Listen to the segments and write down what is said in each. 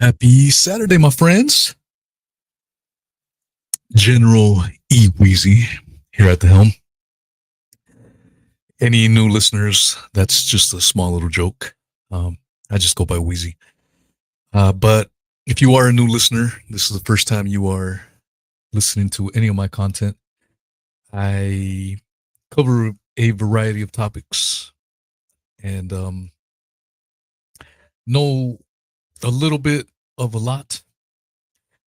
Happy Saturday, my friends. General Weezy here at the helm. Any new listeners, that's just a small little joke. I just go by Weezy. But if you are a new listener, this is the first time you are listening to any of my content. I cover a variety of topics and know a little bit of a lot.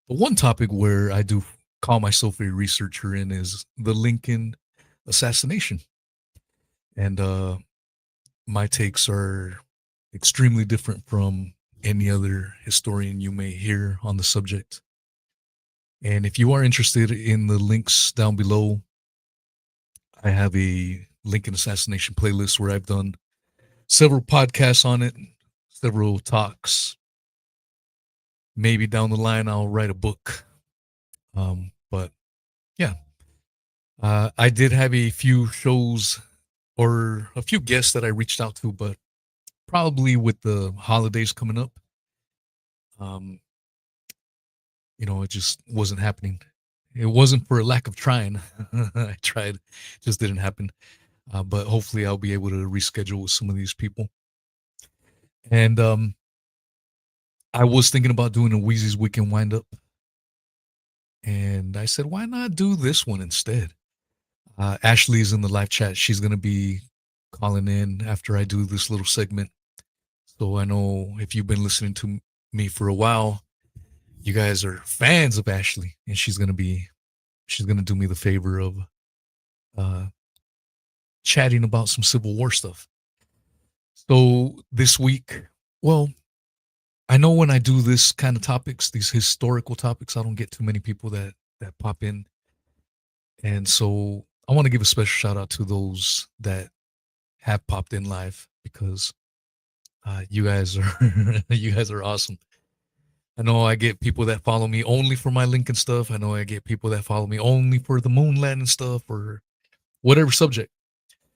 But one topic where I do call myself a researcher in is the Lincoln assassination. And my takes are extremely different from any other historian you may hear on the subject. And if you are interested in the links down below, I have a Lincoln assassination playlist where I've done several podcasts on it, several talks. Maybe down the line I'll write a book. But yeah, I did have a few shows or a few guests that I reached out to, but probably with the holidays coming up, um, it just wasn't happening. It wasn't for a lack of trying. I tried, just didn't happen. But hopefully, I'll be able to reschedule with some of these people. And I was thinking about doing a Weezy's Weekend Windup, and I said, why not do this one instead? Ashley is in the live chat. She's going to be calling in after I do this little segment. So I know if you've been listening to me for a while, you guys are fans of Ashley, and she's gonna do me the favor of chatting about some Civil War stuff. So this week, well, I know when I do this kind of topics, these historical topics, I don't get too many people that pop in, and so I want to give a special shout out to those that have popped in live because you guys are you guys are awesome. I know I get people that follow me only for my Lincoln stuff. I know I get people that follow me only for the moon landing stuff or whatever subject.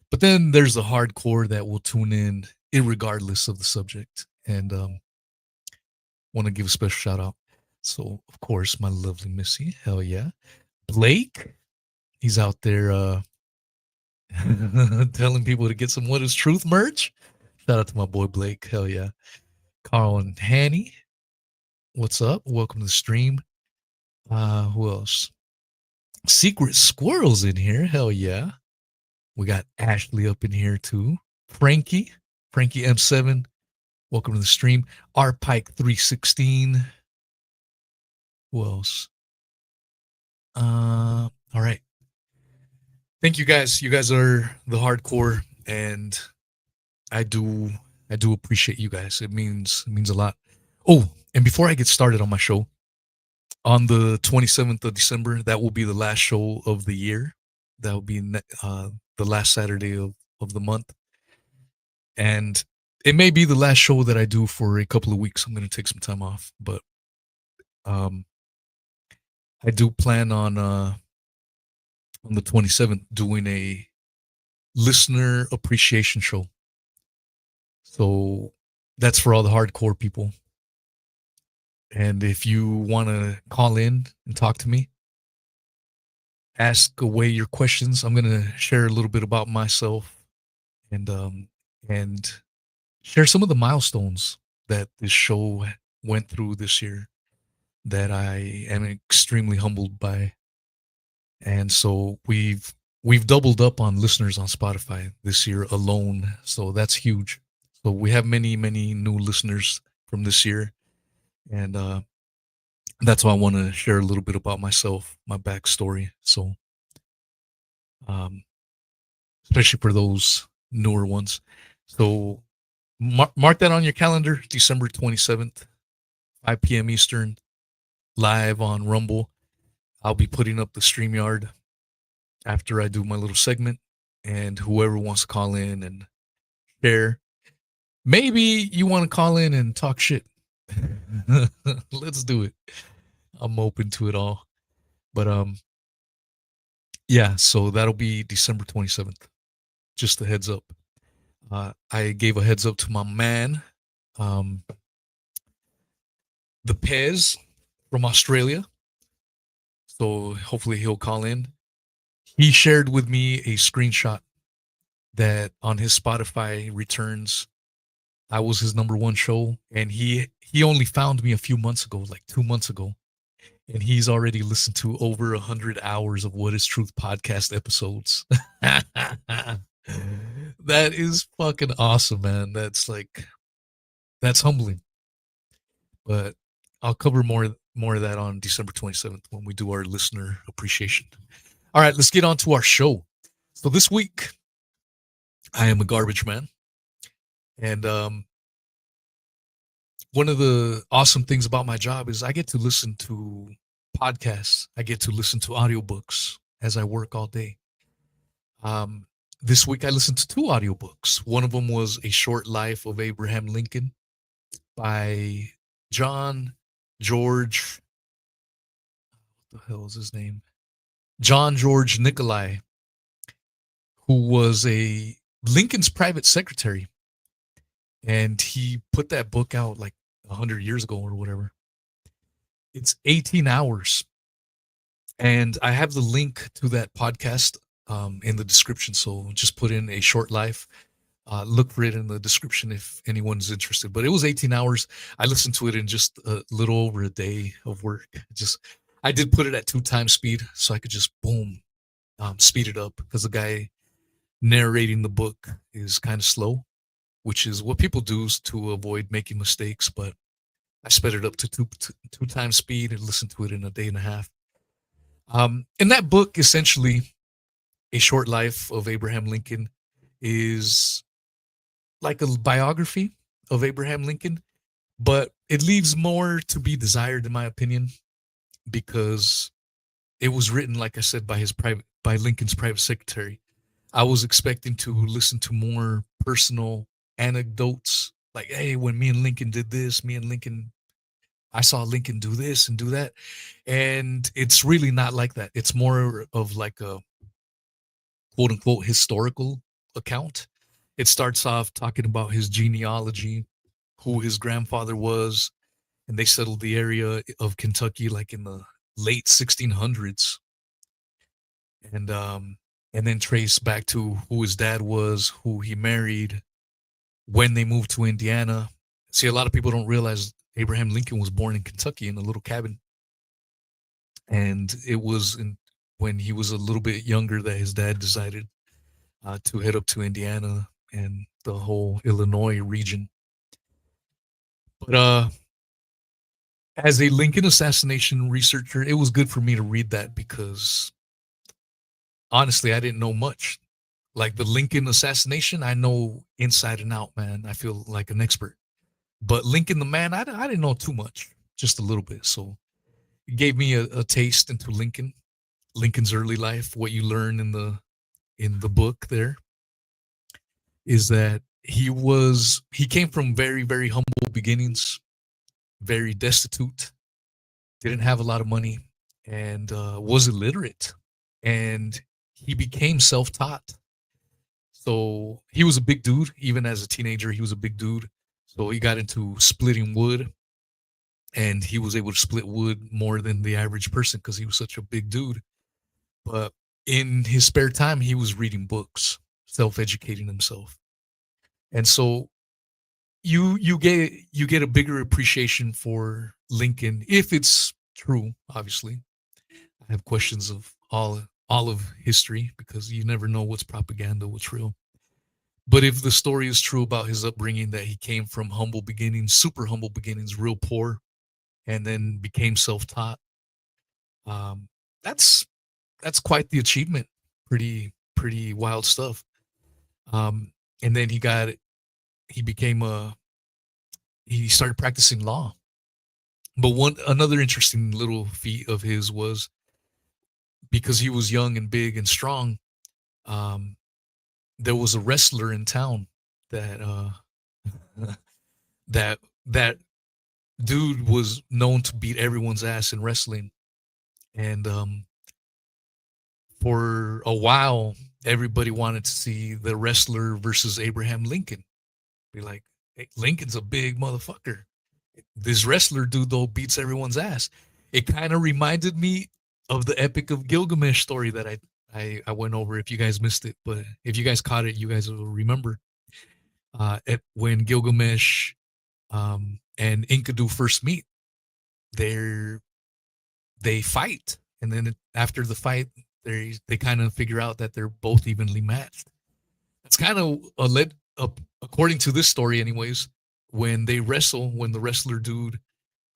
But then there's the hardcore that will tune in irregardless of the subject. And want to give a special shout out. So, of course, my lovely Missy. Hell yeah. Blake, he's out there telling people to get some What is Truth merch. Shout out to my boy Blake. Hell yeah. Carl and Hanny, what's up? Welcome to the stream. Who else? Secret Squirrels in here. Hell yeah. We got Ashley up in here too. Frankie M7. Welcome to the stream. R Pike 316. Who else? All right. Thank you guys. You guys are the hardcore, and I do appreciate you guys. It means a lot. Oh, and before I get started on my show, on the 27th of December, that will be the last show of the year. That will be the last Saturday of the month. And it may be the last show that I do for a couple of weeks. I'm going to take some time off, but I do plan on the 27th doing a listener appreciation show. So that's for all the hardcore people. And if you want to call in and talk to me, ask away your questions. I'm going to share a little bit about myself and share some of the milestones that this show went through this year that I am extremely humbled by. And so we've doubled up on listeners on Spotify this year alone. So that's huge. So we have many new listeners from this year. And that's why I want to share a little bit about myself, my backstory. So, especially for those newer ones. So, mark that on your calendar, December 27th, 5 p.m. Eastern, live on Rumble. I'll be putting up the StreamYard after I do my little segment, and whoever wants to call in and share. Maybe you want to call in and talk shit. Let's do it. I'm open to it all. But yeah, so that'll be December 27th. Just a heads up. I gave a heads up to my man. the Pez from Australia. So hopefully he'll call in. He shared with me a screenshot that on his Spotify returns, I was his number one show, and he only found me a few months ago, like 2 months ago, and he's already listened to over 100 hours of What Is Truth podcast episodes. That is fucking awesome, man. That's humbling. But I'll cover more of that on December 27th when we do our listener appreciation. All right, let's get on to our show. So this week, I am a garbage man, and one of the awesome things about my job is I get to listen to podcasts. I get to listen to audiobooks as I work all day. Um, this week I listened to two audiobooks. One of them was A Short Life of Abraham Lincoln by John George. What the hell is his name? John George Nicolai, who was a Lincoln's private secretary. And he put that book out like 100 years ago or whatever. It's 18 hours. And I have the link to that podcast in the description. So just put in A Short Life. Look for it in the description if anyone's interested. But it was 18 hours. I listened to it in just a little over a day of work. I did put it at 2x speed so I could just boom, speed it up, because the guy narrating the book is kind of slow, which is what people do to avoid making mistakes. But I sped it up to 2x speed and listened to it in a day and a half. And that book, essentially, A Short Life of Abraham Lincoln, is like a biography of Abraham Lincoln, but it leaves more to be desired, in my opinion, because it was written, like I said, by Lincoln's private secretary. I was expecting to listen to more personal anecdotes, like, hey, when me and Lincoln did this, I saw Lincoln do this and do that. And it's really not like that. It's more of like a quote unquote historical account. It starts off talking about his genealogy, who his grandfather was, and they settled the area of Kentucky like in the late 1600s. And then trace back to who his dad was, who he married, when they moved to Indiana. See, a lot of people don't realize Abraham Lincoln was born in Kentucky in a little cabin. And it was when he was a little bit younger that his dad decided to head up to Indiana and the whole Illinois region. But as a Lincoln assassination researcher, it was good for me to read that because honestly, I didn't know much. Like the Lincoln assassination, I know inside and out, man. I feel like an expert. But Lincoln the man, I didn't know too much, just a little bit. So it gave me a taste into Lincoln's early life. What you learn in the book there is that he came from very, very humble beginnings, very destitute, didn't have a lot of money, and was illiterate. And he became self-taught. So he was a big dude. Even as a teenager, he was a big dude. So he got into splitting wood, and he was able to split wood more than the average person because he was such a big dude. But in his spare time, he was reading books, self-educating himself. And so you get a bigger appreciation for Lincoln if it's true. Obviously, I have questions of all of history because you never know what's propaganda, what's real. But if the story is true about his upbringing, that he came from humble beginnings, super humble beginnings, real poor, and then became self-taught, that's quite the achievement. Pretty wild stuff. And then he started practicing law. But another interesting little feat of his was because he was young and big and strong. There was a wrestler in town that that dude was known to beat everyone's ass in wrestling, and for a while, everybody wanted to see the wrestler versus Abraham Lincoln. Be like, hey, Lincoln's a big motherfucker, This wrestler dude though beats everyone's ass. It kind of reminded me of the Epic of Gilgamesh story that I went over. If you guys missed it, but if you guys caught it, you guys will remember. When Gilgamesh and Enkidu first meet, they're they fight, and then after the fight, they kind of figure out that they're both evenly matched. It's kind of a led up according to this story, anyways. When they wrestle, when the wrestler dude,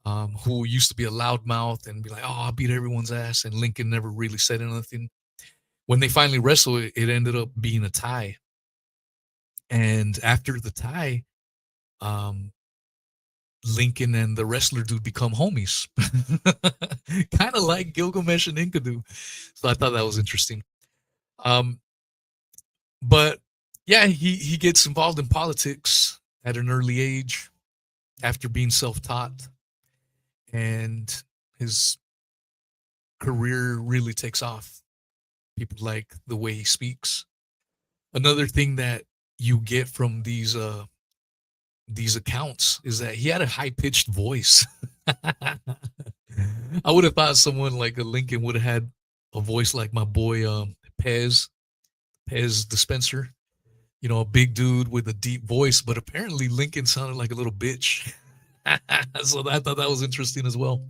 who used to be a loudmouth and be like, "Oh, I'll beat everyone's ass," and Lincoln never really said anything. When they finally wrestle, it ended up being a tie. And after the tie, um, Lincoln and the wrestler dude become homies, kind of like Gilgamesh and Enkidu. So I thought that was interesting. Um, but yeah, he gets involved in politics at an early age after being self-taught, and his career really takes off. People like the way he speaks. Another thing that you get from these accounts is that he had a high pitched voice. I would have thought someone like a Lincoln would have had a voice like my boy Pez Dispenser. You know, a big dude with a deep voice, but apparently Lincoln sounded like a little bitch. So I thought that was interesting as well.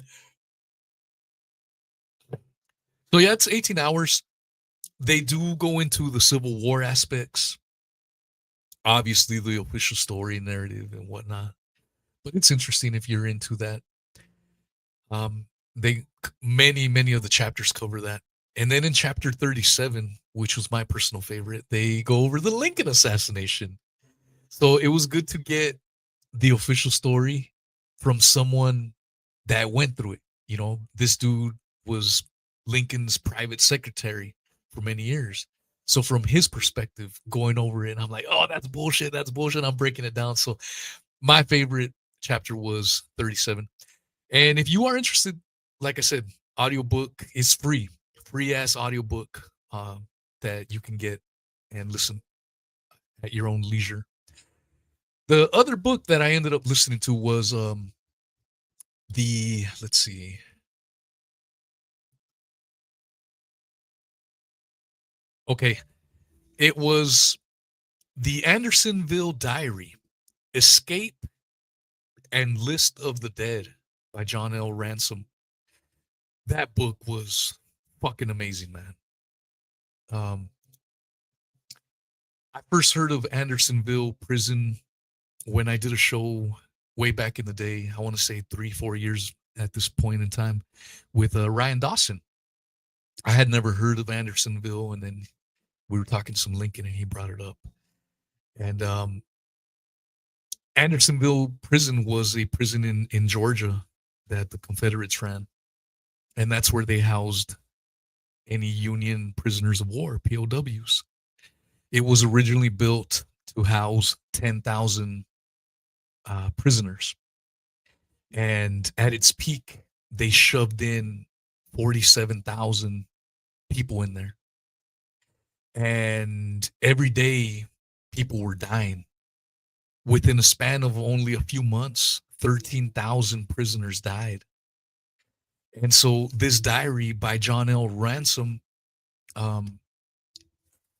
So yeah, it's 18 hours. They do go into the Civil War aspects, obviously the official story narrative and whatnot. But it's interesting if you're into that. They many of the chapters cover that. And then in chapter 37, which was my personal favorite, they go over the Lincoln assassination. So it was good to get the official story from someone that went through it. You know, this dude was Lincoln's private secretary for many years. So from his perspective, going over it, I'm like, oh, that's bullshit. That's bullshit. I'm breaking it down. So my favorite chapter was 37. And if you are interested, like I said, audiobook is free ass audiobook that you can get and listen at your own leisure. The other book that I ended up listening to was the let's see. Okay, it was the Andersonville Diary, Escape and List of the Dead by John L. Ransom. That book was fucking amazing, man. Um, I first heard of Andersonville prison when I did a show way back in the day. I want to say 3-4 years at this point in time with Ryan Dawson. I had never heard of Andersonville, and then we were talking some Lincoln, and he brought it up. And Andersonville prison was a prison in Georgia that the Confederates ran, and that's where they housed any Union prisoners of war, POWs. It was originally built to house 10,000 prisoners, and at its peak, they shoved in 47,000 people in there, and every day people were dying. Within a span of only a few months, 13,000 prisoners died. And so this diary by John L. Ransom, um,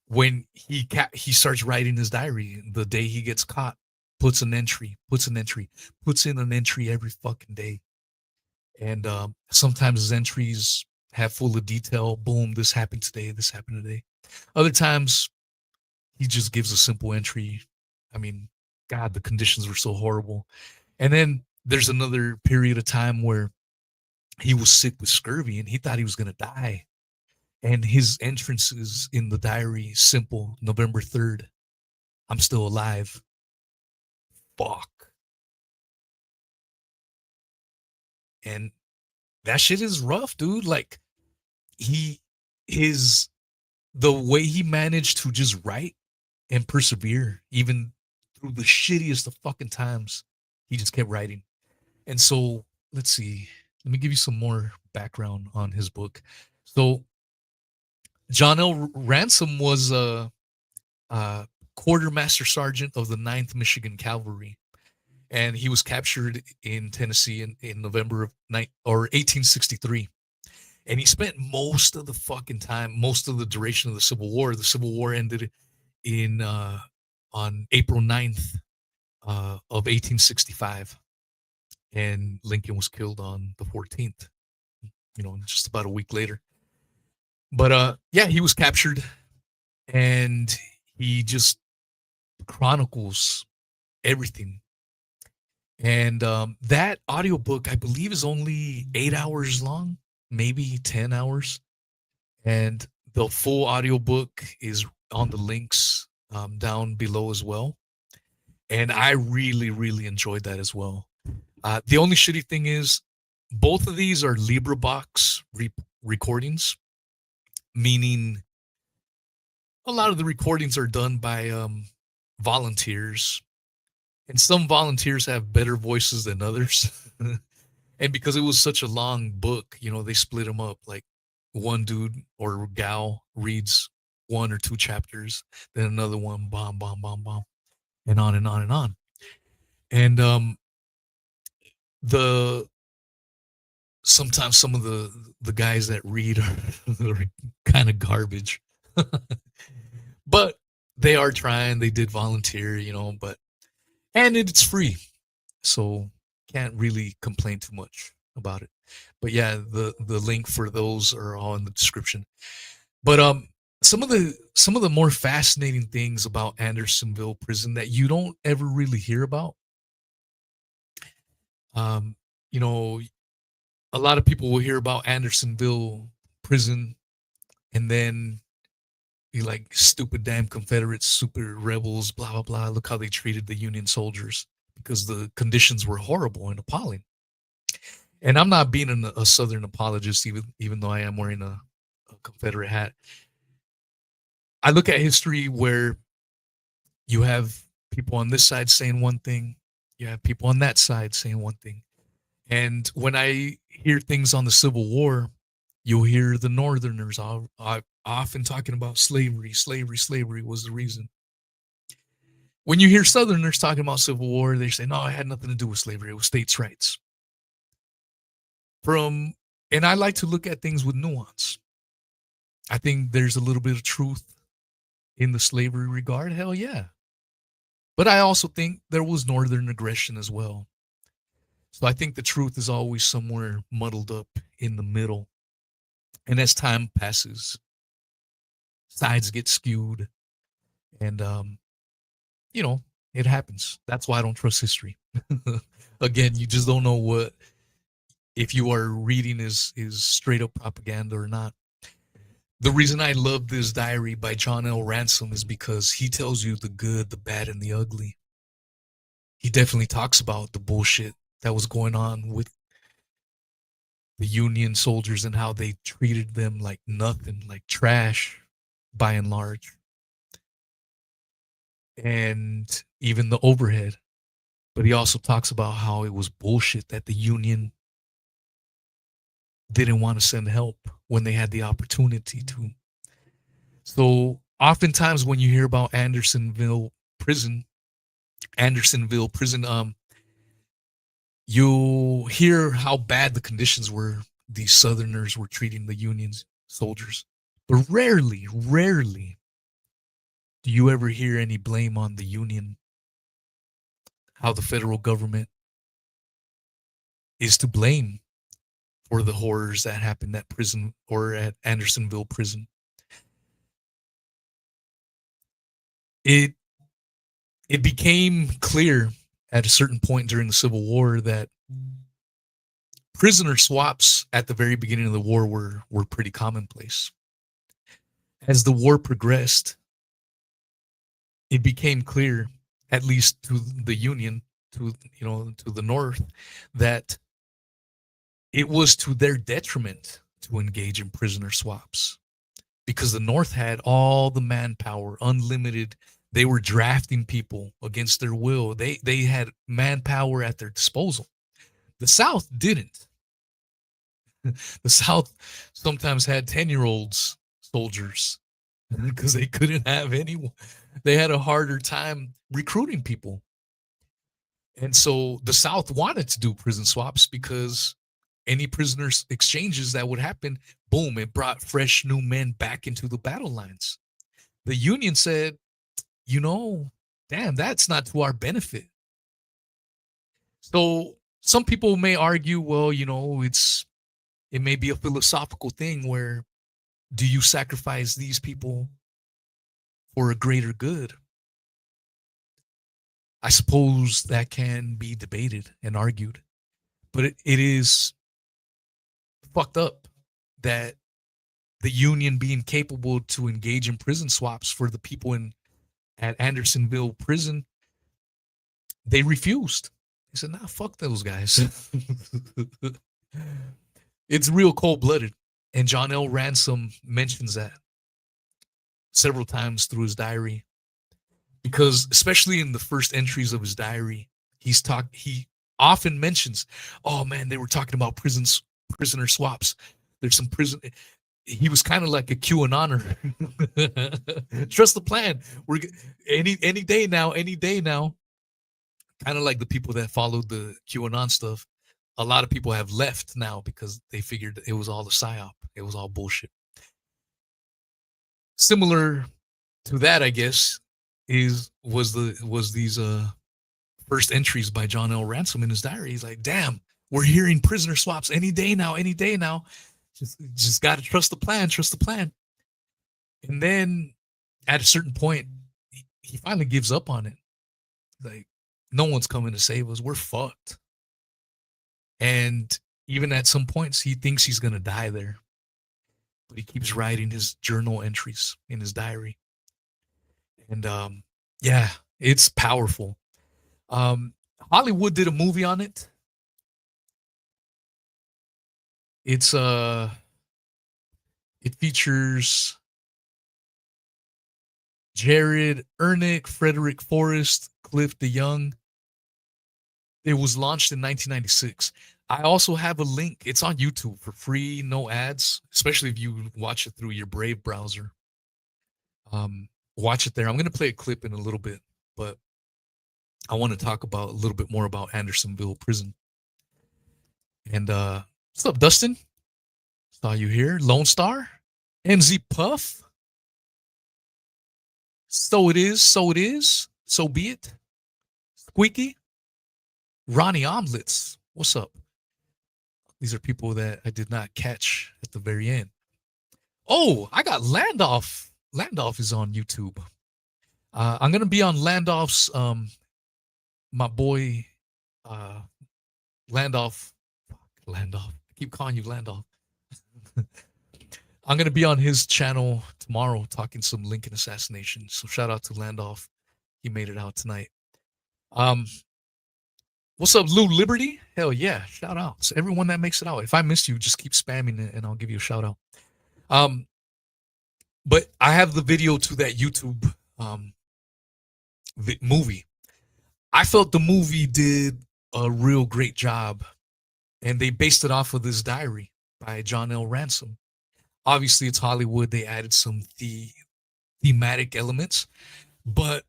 when he starts writing his diary, the day he gets caught, puts in an entry every fucking day. And sometimes his entries have full of detail. Boom, this happened today, this happened today. Other times he just gives a simple entry. I mean, God, the conditions were so horrible. And then there's another period of time where he was sick with scurvy and he thought he was going to die. And his entrances in the diary, simple, November 3rd, I'm still alive. Fuck. And that shit is rough, dude. Like he, his, the way he managed to just write and persevere, even through the shittiest of fucking times, he just kept writing. And so let's see. Let me give you some more background on his book. So John L. Ransom was a quartermaster sergeant of the 9th Michigan Cavalry. and he was captured in Tennessee in November of 1863. And he spent most of the fucking time, most of the duration of the Civil War. The Civil War ended in on April 9th of 1865, and Lincoln was killed on the 14th. Just about a week later. But yeah, he was captured, and he just chronicles everything. And that audiobook, I believe, is only 8 hours long, maybe 10 hours. And the full audiobook is on the links down below as well. And I really, really enjoyed that as well. The only shitty thing is both of these are LibriVox recordings, meaning a lot of the recordings are done by volunteers. And some volunteers have better voices than others. And because it was such a long book, they split them up. Like one dude or gal reads 1 or 2 chapters, then another one, bomb, bomb, bomb, bomb, and on and on and on. And sometimes some of the guys that read are kind of garbage. But they are trying. They did volunteer, and it's free. So can't really complain too much about it. But yeah, the link for those are all in the description. But some of the more fascinating things about Andersonville prison that you don't ever really hear about. A lot of people will hear about Andersonville prison and then be like, stupid damn Confederates, super rebels, blah blah blah. Look how they treated the Union soldiers, because the conditions were horrible and appalling. And I'm not being a Southern apologist, even though I am wearing a Confederate hat. I look at history where you have people on this side saying one thing, you have people on that side saying one thing. And when I hear things on the Civil War, you'll hear the Northerners often talking about slavery was the reason. When you hear Southerners talking about Civil War, they say, no, it had nothing to do with slavery. It was states' rights. And I like to look at things with nuance. I think there's a little bit of truth in the slavery regard. Hell yeah. But I also think there was Northern aggression as well. So I think the truth is always somewhere muddled up in the middle. And as time passes, sides get skewed. And, it happens. That's why I don't trust history. Again, you just don't know if you are reading is straight up propaganda or not. The reason I love this diary by John L. Ransom is because he tells you the good, the bad, and the ugly. He definitely talks about the bullshit that was going on with the Union soldiers and how they treated them like nothing, like trash, by and large. And even the overhead. But he also talks about how it was bullshit that the Union didn't want to send help when they had the opportunity to. So oftentimes when you hear about Andersonville prison, you'll hear how bad the conditions were these Southerners were treating the Union soldiers. But rarely do you ever hear any blame on the Union, how the federal government is to blame for the horrors that happened at prison or at Andersonville prison. It became clear at a certain point during the Civil War that prisoner swaps at the very beginning of the war were pretty commonplace. As the war progressed, it became clear, at least to the Union, to the North, that it was to their detriment to engage in prisoner swaps, because the North had all the manpower, unlimited. They were drafting people against their will. They had manpower at their disposal. The South didn't. The South sometimes had 10-year-olds soldiers because they couldn't have anyone. They had a harder time recruiting people. And so the South wanted to do prison swaps because any prisoners exchanges that would happen, boom, it brought fresh new men back into the battle lines. The Union said, damn, that's not to our benefit. So some people may argue, well, it may be a philosophical thing where do you sacrifice these people for a greater good? I suppose that can be debated and argued, but it is fucked up that the Union being capable to engage in prison swaps for the people at Andersonville prison, they refused. They said, nah, fuck those guys. It's real cold-blooded. And John L. Ransom mentions that several times through his diary. Because especially in the first entries of his diary, he often mentions, oh man, they were talking about prisoner swaps. There's some prison. He was kind of like a QAnoner. Trust the plan. We're any day now. Kind of like the people that followed the QAnon stuff. A lot of people have left now because they figured it was all a psyop. It was all bullshit. Similar to that, I guess, was these first entries by John L. Ransom in his diary. He's like, damn, we're hearing prisoner swaps any day now. Just got to trust the plan. And then at a certain point, he finally gives up on it. Like, no one's coming to save us. We're fucked. And even at some points, he thinks he's going to die there. But he keeps writing his journal entries in his diary. And yeah, it's powerful. Hollywood did a movie on it. It features Jared Ernick, Frederick Forrest, Cliff DeYoung. It was launched in 1996. I also have a link. It's on YouTube for free, no ads, especially if you watch it through your Brave browser. Watch it there. I'm going to play a clip in a little bit, but I want to talk about a little bit more about Andersonville Prison. And what's up, Dustin? Saw you here. Lone Star, NZ Puff. So it is. So be it. Squeaky. Ronnie Omelets. What's up? These are people that I did not catch at the very end. Oh, I got Landolph. Landolph is on YouTube. I'm going to be on Landolph's, my boy, Landolph. Landolph. I keep calling you Landolph. I'm going to be on his channel tomorrow talking some Lincoln assassination. So shout out to Landolph. He made it out tonight. What's up, Lou Liberty? Hell yeah. Shout out to everyone that makes it out. If I missed you, just keep spamming it and I'll give you a shout out. But I have the video to that YouTube movie. I felt the movie did a real great job, and they based it off of this diary by John L. Ransom. Obviously, it's Hollywood. They added some thematic elements, but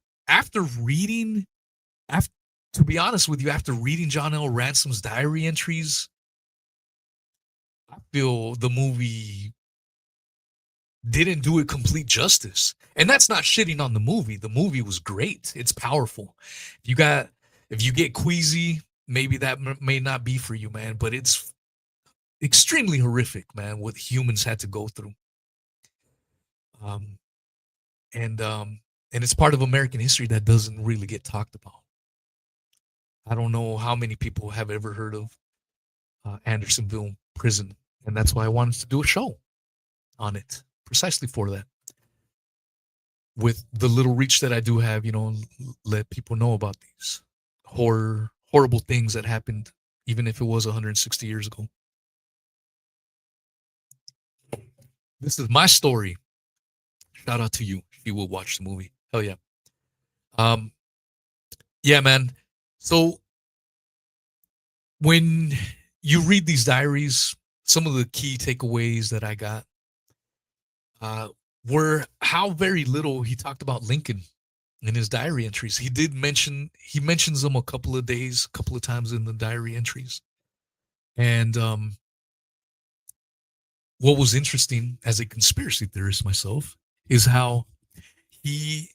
to be honest with you, after reading John L. Ransom's diary entries, I feel the movie didn't do it complete justice. And that's not shitting on the movie. The movie was great. It's powerful. If you get queasy, maybe that may not be for you, man, but it's extremely horrific, man, what humans had to go through. And it's part of American history that doesn't really get talked about. I don't know how many people have ever heard of Andersonville Prison, and that's why I wanted to do a show on it, precisely for that. With the little reach that I do have, let people know about these horrible things that happened, even if it was 160 years ago. This is my story. Shout out to you if you will watch the movie. Hell yeah. Yeah, man. So when you read these diaries, some of the key takeaways that I got were how very little he talked about Lincoln in his diary entries. He mentions them a couple of times in the diary entries. And what was interesting as a conspiracy theorist myself is how he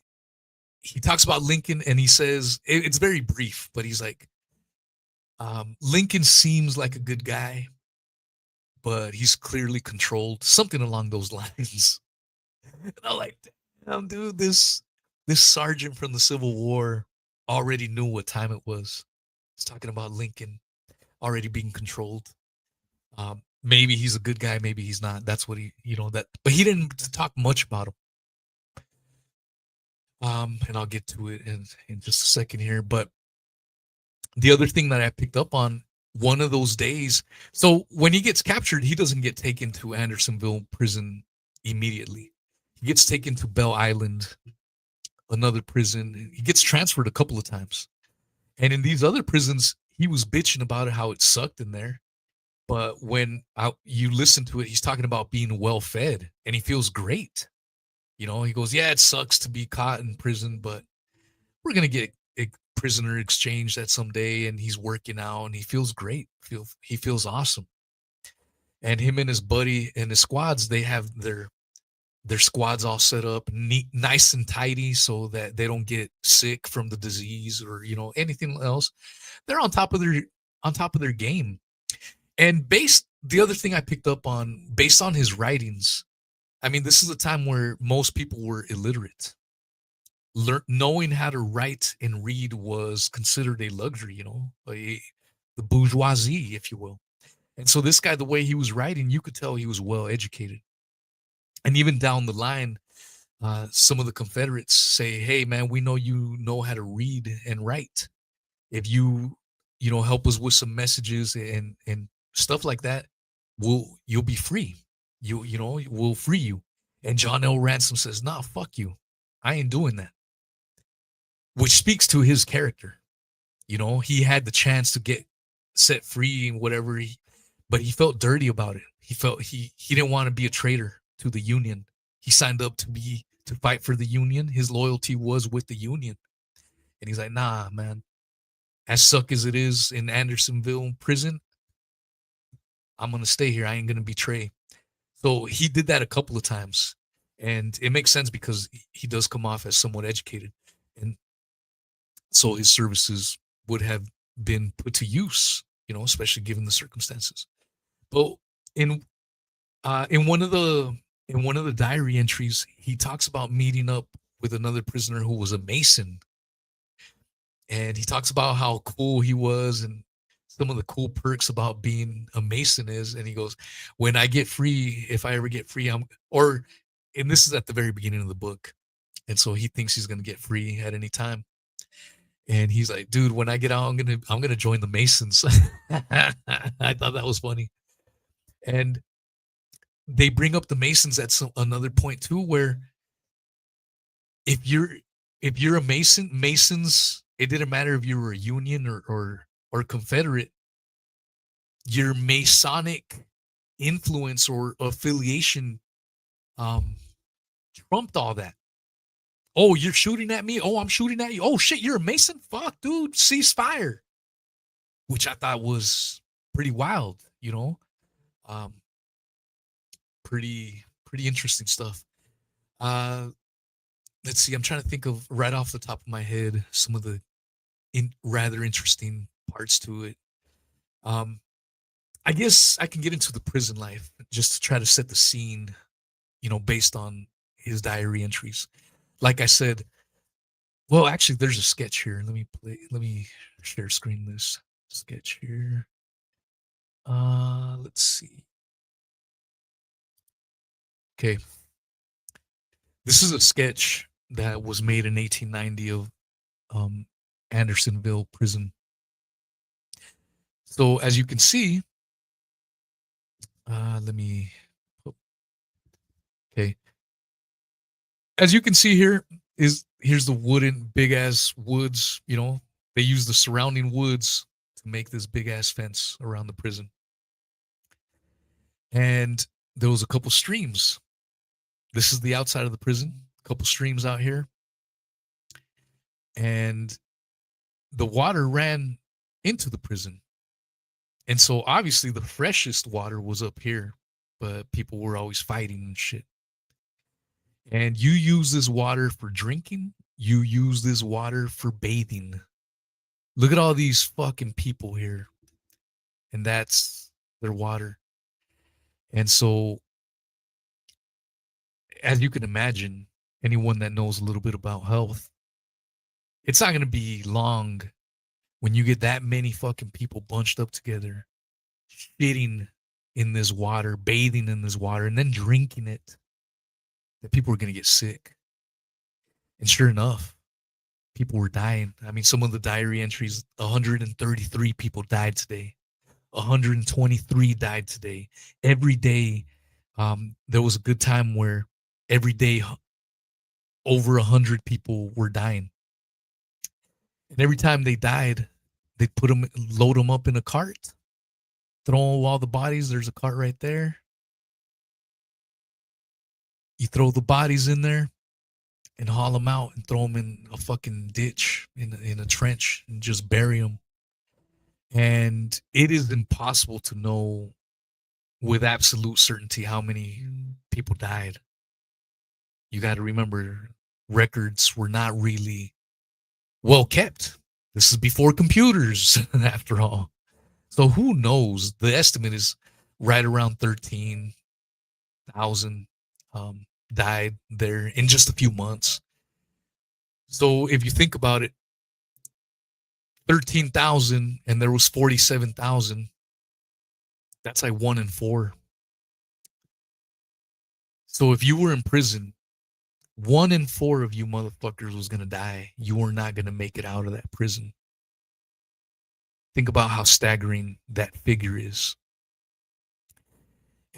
he talks about Lincoln, and he says it's very brief, but he's like, Lincoln seems like a good guy, but he's clearly controlled, something along those lines. And I'm like, damn, dude, this sergeant from the Civil War already knew what time it was. He's talking about Lincoln already being controlled. Maybe he's a good guy, maybe he's not. That's what but he didn't talk much about him. And I'll get to it in just a second here. But the other thing that I picked up on one of those days, so when he gets captured, he doesn't get taken to Andersonville prison immediately. He gets taken to Bell Island, another prison. He gets transferred a couple of times. And in these other prisons, he was bitching about it, how it sucked in there. But when you listen to it, he's talking about being well fed, and he feels great. He goes, yeah, it sucks to be caught in prison, but we're going to get a prisoner exchanged at some day, and he's working out, and he feels great. He feels awesome. And him and his buddy and his squads, they have their squads all set up neat, nice and tidy, so that they don't get sick from the disease or anything else. They're on top of their game. And the other thing I picked up on, based on his writings, I mean, this is a time where most people were illiterate. Knowing how to write and read was considered a luxury, the bourgeoisie, if you will. And so this guy, the way he was writing, you could tell he was well educated. And even down the line, some of the Confederates say, hey, man, we know you know how to read and write. If you help us with some messages and stuff like that, you'll be free. We'll free you. And John L. Ransom says, nah, fuck you. I ain't doing that. Which speaks to his character. He had the chance to get set free and whatever, but he felt dirty about it. He felt he didn't want to be a traitor to the Union. He signed up to fight for the Union. His loyalty was with the Union. And he's like, nah, man, as suck as it is in Andersonville prison, I'm going to stay here. I ain't going to betray. So he did that a couple of times. And it makes sense because he does come off as somewhat educated. And so his services would have been put to use, especially given the circumstances. But in one of the diary entries, he talks about meeting up with another prisoner who was a Mason. And he talks about how cool he was and some of the cool perks about being a Mason is. And he goes, when I get free, if I ever get free, and this is at the very beginning of the book. And so he thinks he's going to get free at any time. And he's like, dude, when I get out, I'm going to join the Masons. I thought that was funny. And they bring up the Masons at another point too, where if you're a Mason, Masons, it didn't matter if you were a Union or Confederate, your Masonic influence or affiliation trumped all that. Oh, you're shooting at me? Oh, I'm shooting at you. Oh shit, you're a Mason? Fuck, dude, cease fire. Which I thought was pretty wild, pretty interesting stuff. Let's see, I'm trying to think of right off the top of my head some of the rather interesting parts to it. I guess I can get into the prison life just to try to set the scene, based on his diary entries. Like I said, well, actually, there's a sketch here. Let me share screen this sketch here. Let's see. Okay. This is a sketch that was made in 1890 of Andersonville prison. So as you can see, okay. As you can see here's the wooden big ass woods, they use the surrounding woods to make this big ass fence around the prison. And there was a couple streams. This is the outside of the prison, a couple streams out here. and the water ran into the prison. And so obviously the freshest water was up here, but people were always fighting and shit. And you use this water for drinking, you use this water for bathing. Look at all these fucking people here, and that's their water. And so, as you can imagine, anyone that knows a little bit about health, it's not going to be long when you get that many fucking people bunched up together, shitting in this water, bathing in this water, and then drinking it, that people are going to get sick. And sure enough, people were dying. I mean, some of the diary entries, 133 people died today. 123 died today. Every day, there was a good time where every day over 100 people were dying. And every time they died, they'd load them up in a cart, throw all the bodies. There's a cart right there. You throw the bodies in there and haul them out and throw them in a fucking ditch, in a trench, and just bury them. And it is impossible to know with absolute certainty how many people died. You got to remember, records were not really well kept. This is before computers, after all. So who knows? The estimate is right around 13,000 died there in just a few months. So if you think about it, 13,000 and there was 47,000. That's like 1 in 4. So if you were in prison, 1 in 4 of you motherfuckers was going to die. You were not going to make it out of that prison. Think about how staggering that figure is.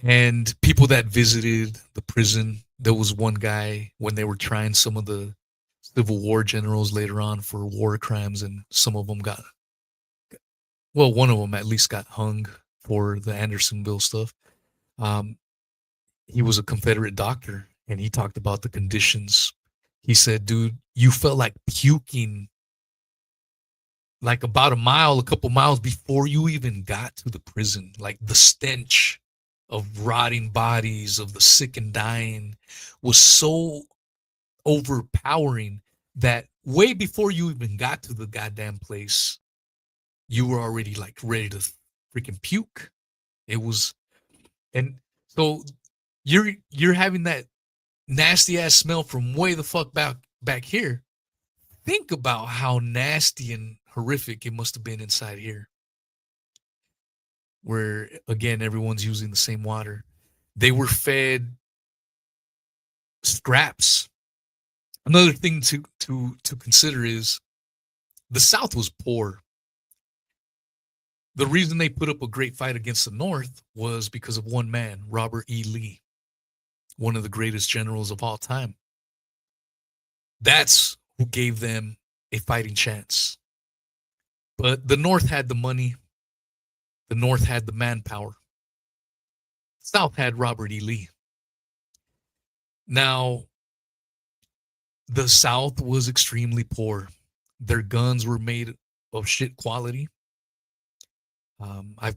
And people that visited the prison, there was one guy when they were trying some of the Civil War generals later on for war crimes, and some of them one of them at least got hung for the Andersonville stuff. He was a Confederate doctor, and he talked about the conditions. He said, dude, you felt like puking like about a couple miles before you even got to the prison. Like the stench of rotting bodies, of the sick and dying, was so overpowering that way before you even got to the goddamn place, you were already like ready to freaking puke. It was, and so you're having that nasty ass smell from way the fuck back here. Think about how nasty and horrific it must have been inside here, where again everyone's using the same water. They were fed scraps. Another thing to consider is the South was poor. The reason they put up a great fight against the North was because of one man, Robert E. Lee, one of the greatest generals of all time. That's who gave them a fighting chance. But the North had the money. The North had the manpower. The South had Robert E. Lee. Now, the South was extremely poor. Their guns were made of shit quality. I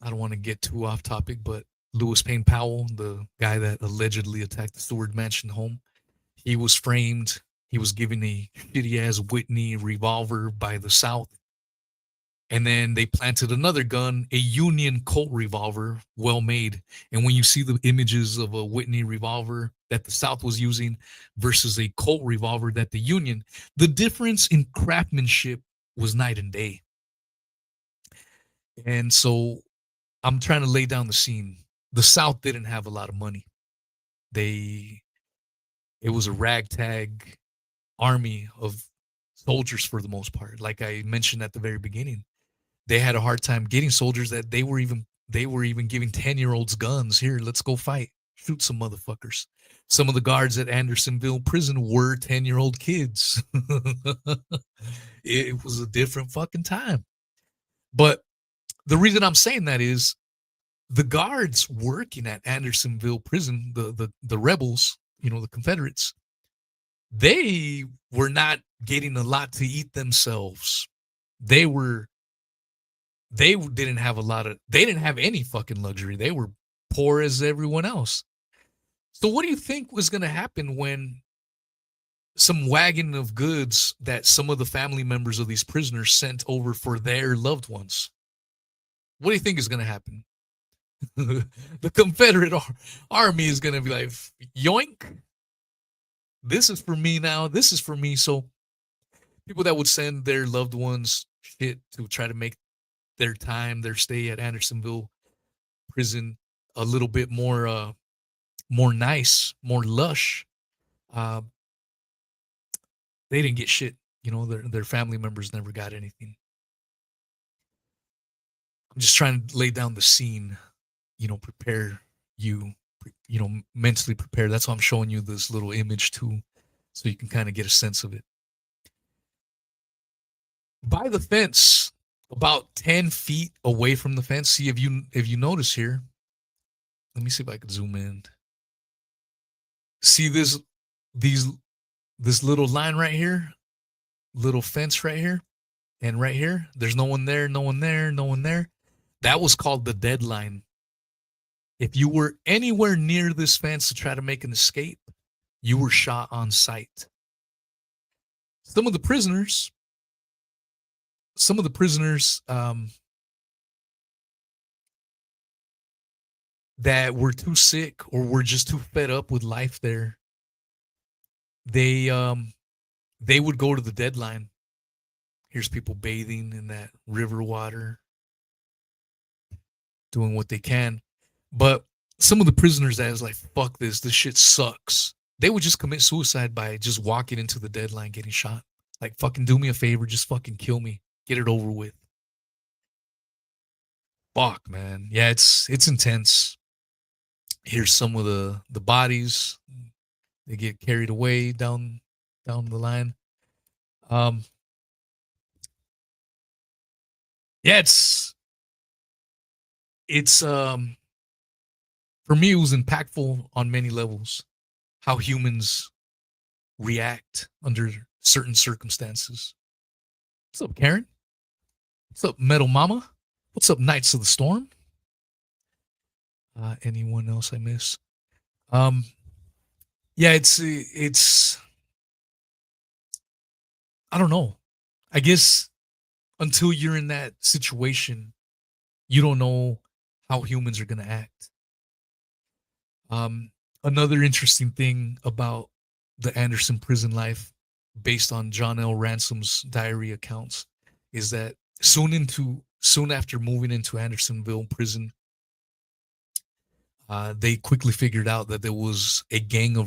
don't want to get too off topic, but Lewis Payne Powell, the guy that allegedly attacked the Stewart Mansion home, he was framed. He was given a shitty ass Whitney revolver by the South. And then they planted another gun, a Union Colt revolver, well made. And when you see the images of a Whitney revolver that the South was using versus a Colt revolver that the Union, the difference in craftsmanship was night and day. And so I'm trying to lay down the scene. The South didn't have a lot of money. It was a ragtag army of soldiers for the most part. Like I mentioned at the very beginning, they had a hard time getting soldiers that they were even giving 10-year-olds guns. Here, let's go fight. Shoot some motherfuckers. Some of the guards at Andersonville prison were 10-year-old kids. It was a different fucking time. But the reason I'm saying that is the guards working at Andersonville prison, the rebels, the Confederates, they were not getting a lot to eat themselves. They didn't have they didn't have any fucking luxury. They were poor as everyone else. So what do you think was going to happen when some wagon of goods that some of the family members of these prisoners sent over for their loved ones? What do you think is going to happen? The Confederate army is going to be like, yoink. This is for me now. This is for me. So people that would send their loved ones shit to try to make their stay at Andersonville prison a little bit more nice, more lush. Uh, they didn't get shit. You know, their family members never got anything. I'm just trying to lay down the scene, prepare you, mentally prepare. That's why I'm showing you this little image too, so you can kind of get a sense of it. By the fence, about 10 feet away from the fence. See, if you notice here, let me see if I can zoom in. See this little line right here, little fence right here, and right here. There's no one there, no one there, no one there. That was called the deadline. If you were anywhere near this fence to try to make an escape, you were shot on sight. Some of the prisoners that were too sick or were just too fed up with life there, they would go to the deadline. Here's people bathing in that river water, doing what they can. But some of the prisoners that was like, fuck this shit sucks, they would just commit suicide by just walking into the deadline, getting shot. Like, fucking do me a favor, just fucking kill me, get it over with. Fuck, man. Yeah, it's intense. Here's some of the bodies. They get carried away down the line. Yeah, it's for me, it was impactful on many levels. How humans react under certain circumstances. What's up, Karen? What's up, Metal Mama? What's up, Knights of the Storm? Anyone else I miss? Yeah, it's I don't know. I guess until you're in that situation, you don't know how humans are going to act. Another interesting thing about the Anderson prison life, based on John L. Ransom's diary accounts, is that soon after moving into Andersonville prison, they quickly figured out that there was a gang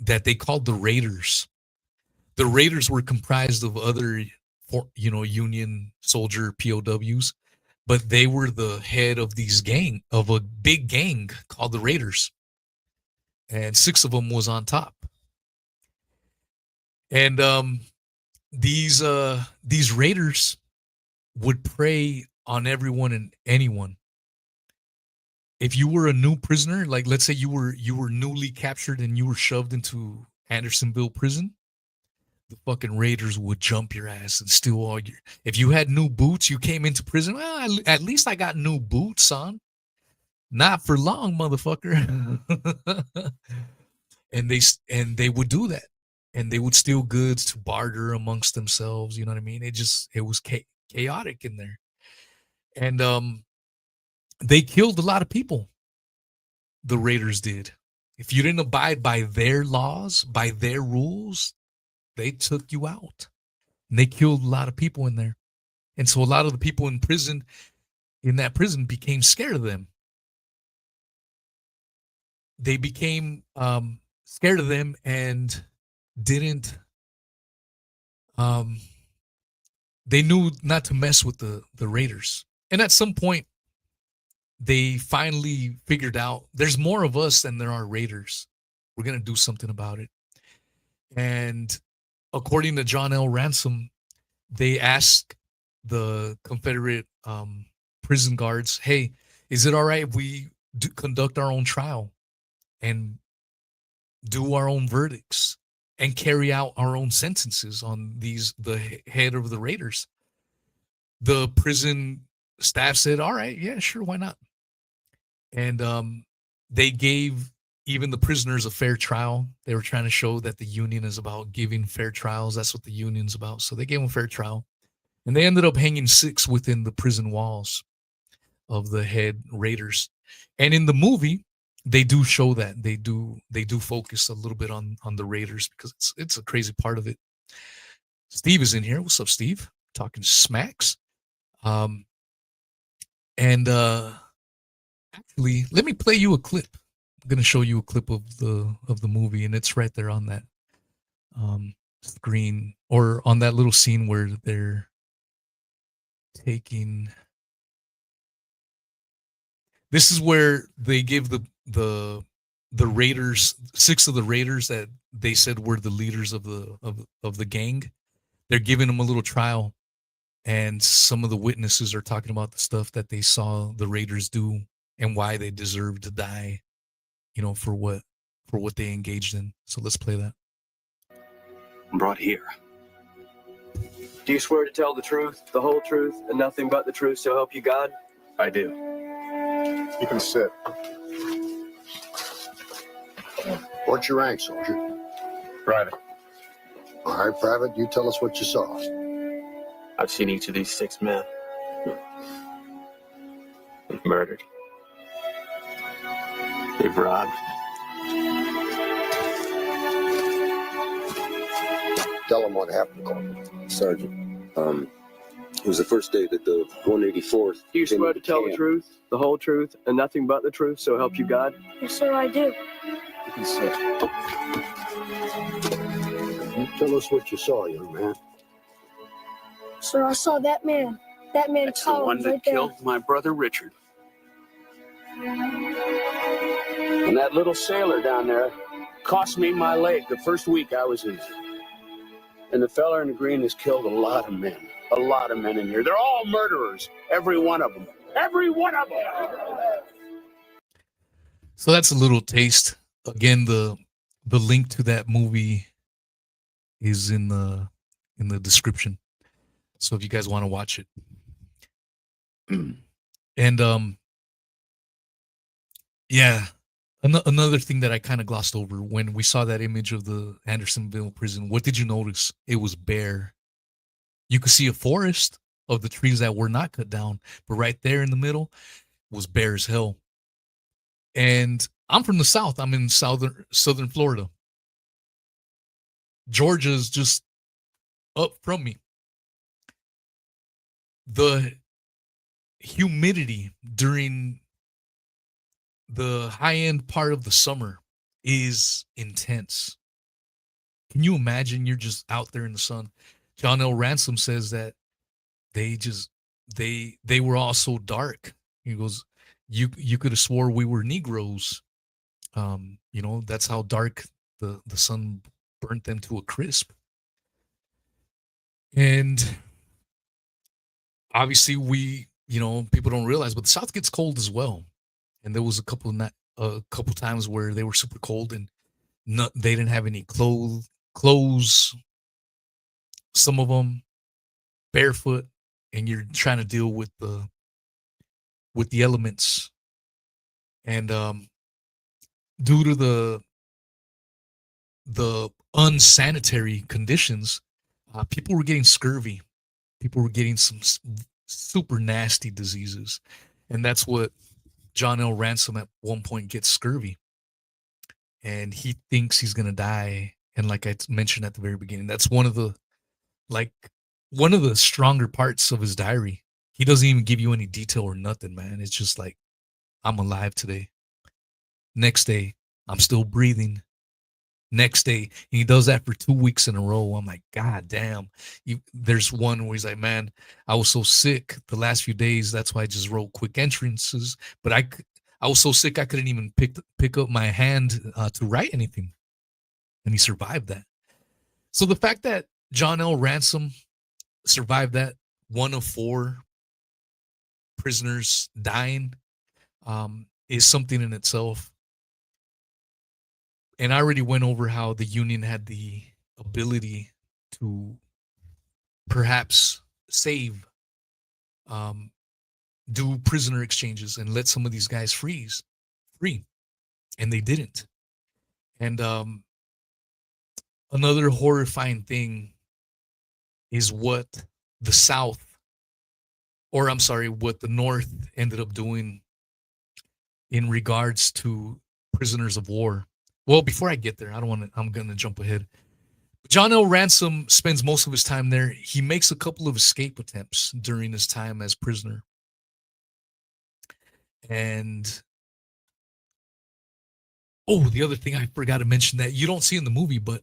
that they called the Raiders. The Raiders were comprised of other, Union soldier POWs, but they were the head of a big gang called the Raiders, and 6 of them was on top. And these Raiders would prey on everyone and anyone. If you were a new prisoner, like let's say you were newly captured and you were shoved into Andersonville prison, the fucking Raiders would jump your ass and steal all your. If you had new boots, you came into prison. Well, at least I got new boots on. Not for long, motherfucker. and they would do that, and they would steal goods to barter amongst themselves. You know what I mean? It was chaotic in there, and they killed a lot of people. The Raiders did. If you didn't abide by their laws, by their rules, they took you out. And they killed a lot of people in there. And so a lot of the people in that prison became scared of them. They became scared of them and didn't they knew not to mess with the Raiders. And at some point, they finally figured out there's more of us than there are Raiders. We're going to do something about it. And according to John L. Ransom, they asked the Confederate prison guards, hey, is it all right if we conduct our own trial and do our own verdicts and carry out our own sentences on the head of the raiders. The prison staff said, all right, yeah, sure, why not? And they gave even the prisoners a fair trial. They were trying to show that the union is about giving fair trials. That's what the union's about. So they gave them a fair trial. And they ended up hanging 6 within the prison walls of the head raiders. And in the movie, they do show that. They do focus a little bit on the raiders because it's a crazy part of it. Steve is in here. What's up, Steve? Talking smacks. And actually, let me play you a clip. I'm gonna show you a clip of the movie, and it's right there on that screen, or on that little scene where they're taking. This is where they give the raiders, 6 of the raiders that they said were the leaders of the gang. They're giving them a little trial, and some of the witnesses are talking about the stuff that they saw the raiders do and why they deserve to die, for what they engaged in. So let's play that. I'm brought here. Do you swear to tell the truth, the whole truth, and nothing but the truth, so help you God? I do. You can sit. What's your rank, soldier? Private. All right, Private, you tell us what you saw. I've seen each of these 6 men murdered. They've robbed. Tell them what happened, Corporal. Sergeant, it was the first day that the 184th. Do you swear to tell the truth, the whole truth, and nothing but the truth, so help you God? Yes, sir, I do. You can sit. You tell us what you saw, young man. Sir, I saw that man. That man That's the Colin one that right there. killed my brother Richard. And that little sailor down there cost me my leg the first week I was in it. And the fella in the green has killed a lot of men. A lot of men in here. They're all murderers. Every one of them. Every one of them. So that's a little taste. Again, the link to that movie is in the description. So if you guys want to watch it. And yeah, another thing that I kind of glossed over when we saw that image of the Andersonville prison, what did you notice? It was bare. You could see a forest of the trees that were not cut down, but right there in the middle was bare as hell. And I'm from the South. I'm in southern Florida. Georgia's just up from me. The humidity during the high-end part of the summer is intense. Can you imagine you're just out there in the sun? John L. Ransom says that they were all so dark. He goes, you could have swore we were Negroes. That's how dark the sun burnt them to a crisp. And obviously people don't realize, but the South gets cold as well. And there was a couple times where they were super cold and they didn't have any clothes. Some of them barefoot, and you're trying to deal with the elements. And due to the unsanitary conditions, people were getting scurvy. People were getting some super nasty diseases, and that's what John L. Ransom at one point gets scurvy, and he thinks he's gonna die. And like I mentioned at the very beginning, that's one of the stronger parts of his diary. He doesn't even give you any detail or nothing, man. It's just like, I'm alive today. Next day, I'm still breathing. Next day, and he does that for 2 weeks in a row. I'm like, God damn. There's one where he's like, man, I was so sick the last few days. That's why I just wrote quick entrances. But I was so sick I couldn't even pick up my hand to write anything. And he survived that. So the fact that John L. Ransom survived that, one of 4 prisoners dying, is something in itself. And I already went over how the union had the ability to perhaps save, um, do prisoner exchanges and let some of these guys free, and they didn't. And another horrifying thing is what the South, or I'm sorry, what the North ended up doing in regards to prisoners of war. Well, before I get there, I'm going to jump ahead. John L. Ransom spends most of his time there. He makes a couple of escape attempts during his time as prisoner. And the other thing I forgot to mention that you don't see in the movie, but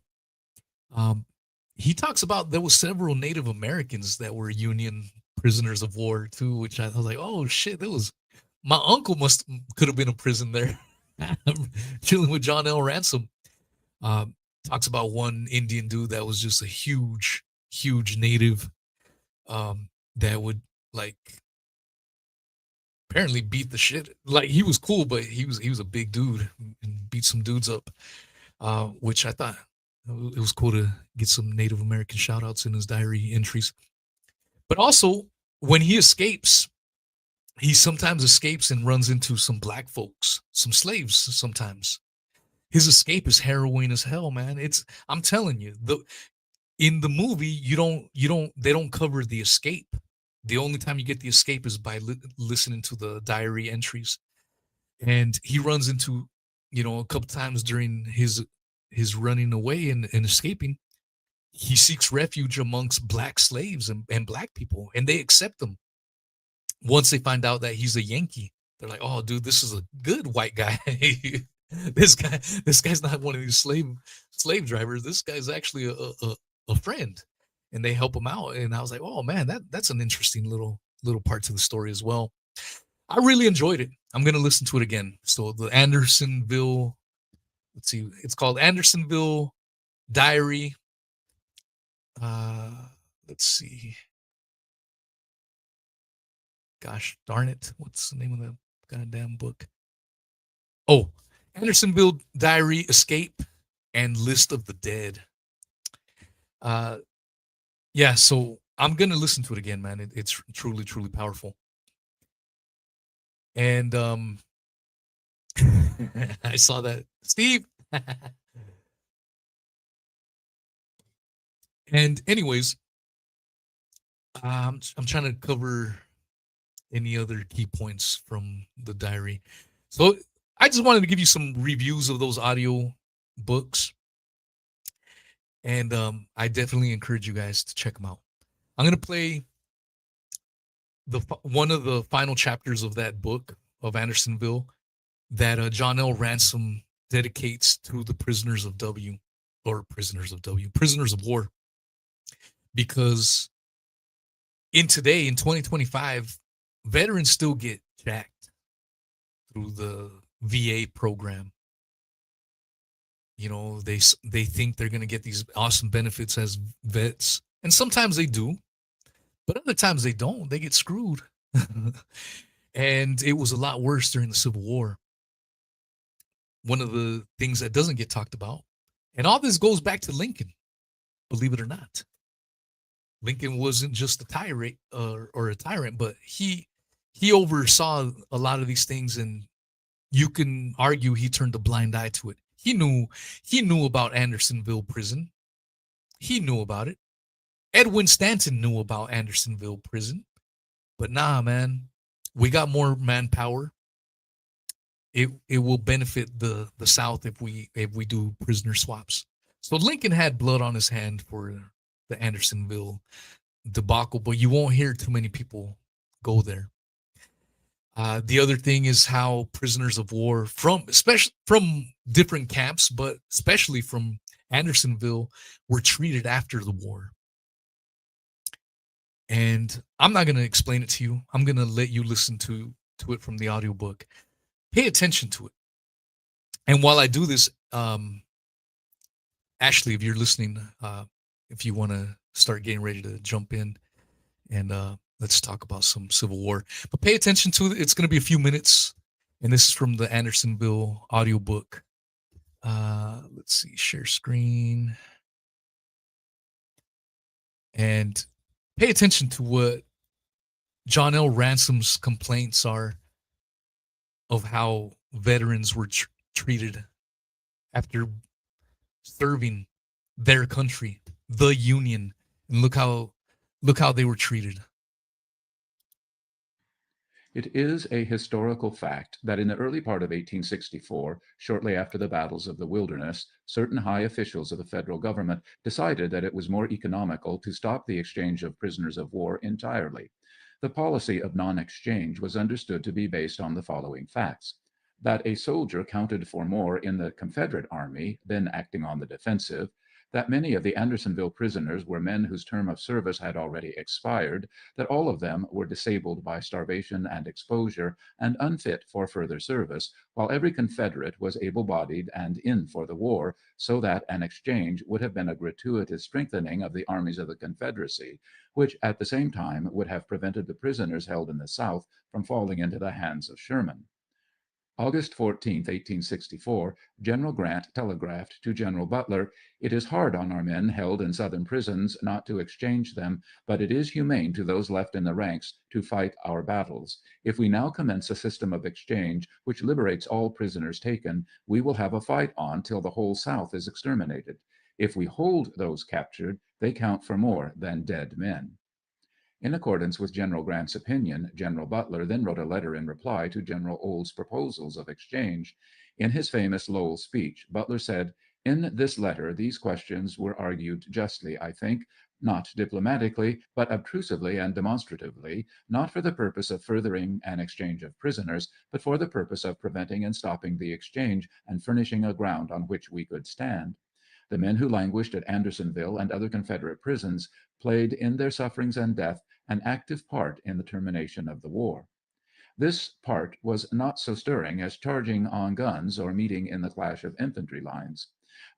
he talks about there was several Native Americans that were Union prisoners of war too, which I was like, oh shit, that was my uncle could have been in prison there, chilling with John L. Ransom. Talks about one Indian dude that was just a huge Native, that would apparently beat the shit. Like, he was cool, but he was a big dude and beat some dudes up, which I thought it was cool to get some Native American shout outs in his diary entries. But also, when he escapes, he sometimes escapes and runs into some black folks, some slaves sometimes. His escape is harrowing as hell, man. I'm telling you, in the movie, they don't cover the escape. The only time you get the escape is by listening to the diary entries. And he runs into, a couple times during his running away and escaping, he seeks refuge amongst black slaves and black people, and they accept him. Once they find out that he's a Yankee, they're like, oh, dude, this is a good white guy. This guy's not one of these slave drivers. This guy's actually a friend, and they help him out. And I was like, oh man, that's an interesting little part to the story as well. I really enjoyed it. I'm gonna listen to it again. So the Andersonville, let's see, it's called Andersonville Diary. Let's see. Gosh darn it, what's the name of the goddamn book? Oh, Andersonville Diary, Escape, and List of the Dead. Yeah, so I'm gonna listen to it again, man. It's truly powerful. And I saw that, Steve. And anyways, I'm trying to cover any other key points from the diary. So I just wanted to give you some reviews of those audio books. And I definitely encourage you guys to check them out. I'm going to play one of the final chapters of that book of Andersonville that John L. Ransom dedicates to the prisoners of war. Because in 2025, veterans still get jacked through the VA program. They think they're going to get these awesome benefits as vets, and sometimes they do, but other times they don't. They get screwed. And it was a lot worse during the Civil War. One of the things that doesn't get talked about, and all this goes back to Lincoln, believe it or not. Lincoln wasn't just a tyrant or a tyrant, but he oversaw a lot of these things, and you can argue he turned a blind eye to it. He knew about Andersonville prison. He knew about it. Edwin Stanton knew about Andersonville prison. But nah, man, we got more manpower. It will benefit the South if we do prisoner swaps. So Lincoln had blood on his hand for the Andersonville debacle, but you won't hear too many people go there. The other thing is how prisoners of war from different camps, but especially from Andersonville, were treated after the war. And I'm not going to explain it to you. I'm going to let you listen to it from the audiobook. Pay attention to it. And while I do this, Ashley, if you're listening, if you want to start getting ready to jump in and let's talk about some Civil War. But pay attention to it. It's going to be a few minutes. And this is from the Andersonville audiobook. Let's see, share screen. And pay attention to what John L. Ransom's complaints are of how veterans were treated after serving their country, the Union, and look how they were treated. It is a historical fact that in the early part of 1864, shortly after the battles of the Wilderness, certain high officials of the federal government decided that it was more economical to stop the exchange of prisoners of war entirely. The policy of non-exchange was understood to be based on the following facts: that a soldier counted for more in the Confederate Army, then acting on the defensive; that many of the Andersonville prisoners were men whose term of service had already expired; that all of them were disabled by starvation and exposure and unfit for further service, while every Confederate was able-bodied and in for the war, so that an exchange would have been a gratuitous strengthening of the armies of the Confederacy, which at the same time would have prevented the prisoners held in the South from falling into the hands of Sherman. August 14, 1864, General Grant telegraphed to General Butler, "It is hard on our men held in Southern prisons not to exchange them, but it is humane to those left in the ranks to fight our battles. If we now commence a system of exchange which liberates all prisoners taken, we will have a fight on till the whole South is exterminated. If we hold those captured, they count for more than dead men." In accordance with General Grant's opinion, General Butler then wrote a letter in reply to General Ould's proposals of exchange. In his famous Lowell speech, Butler said, "In this letter these questions were argued justly, I think, not diplomatically, but obtrusively and demonstratively, not for the purpose of furthering an exchange of prisoners, but for the purpose of preventing and stopping the exchange and furnishing a ground on which we could stand. The men who languished at Andersonville and other Confederate prisons played in their sufferings and death an active part in the termination of the war. This part was not so stirring as charging on guns or meeting in the clash of infantry lines.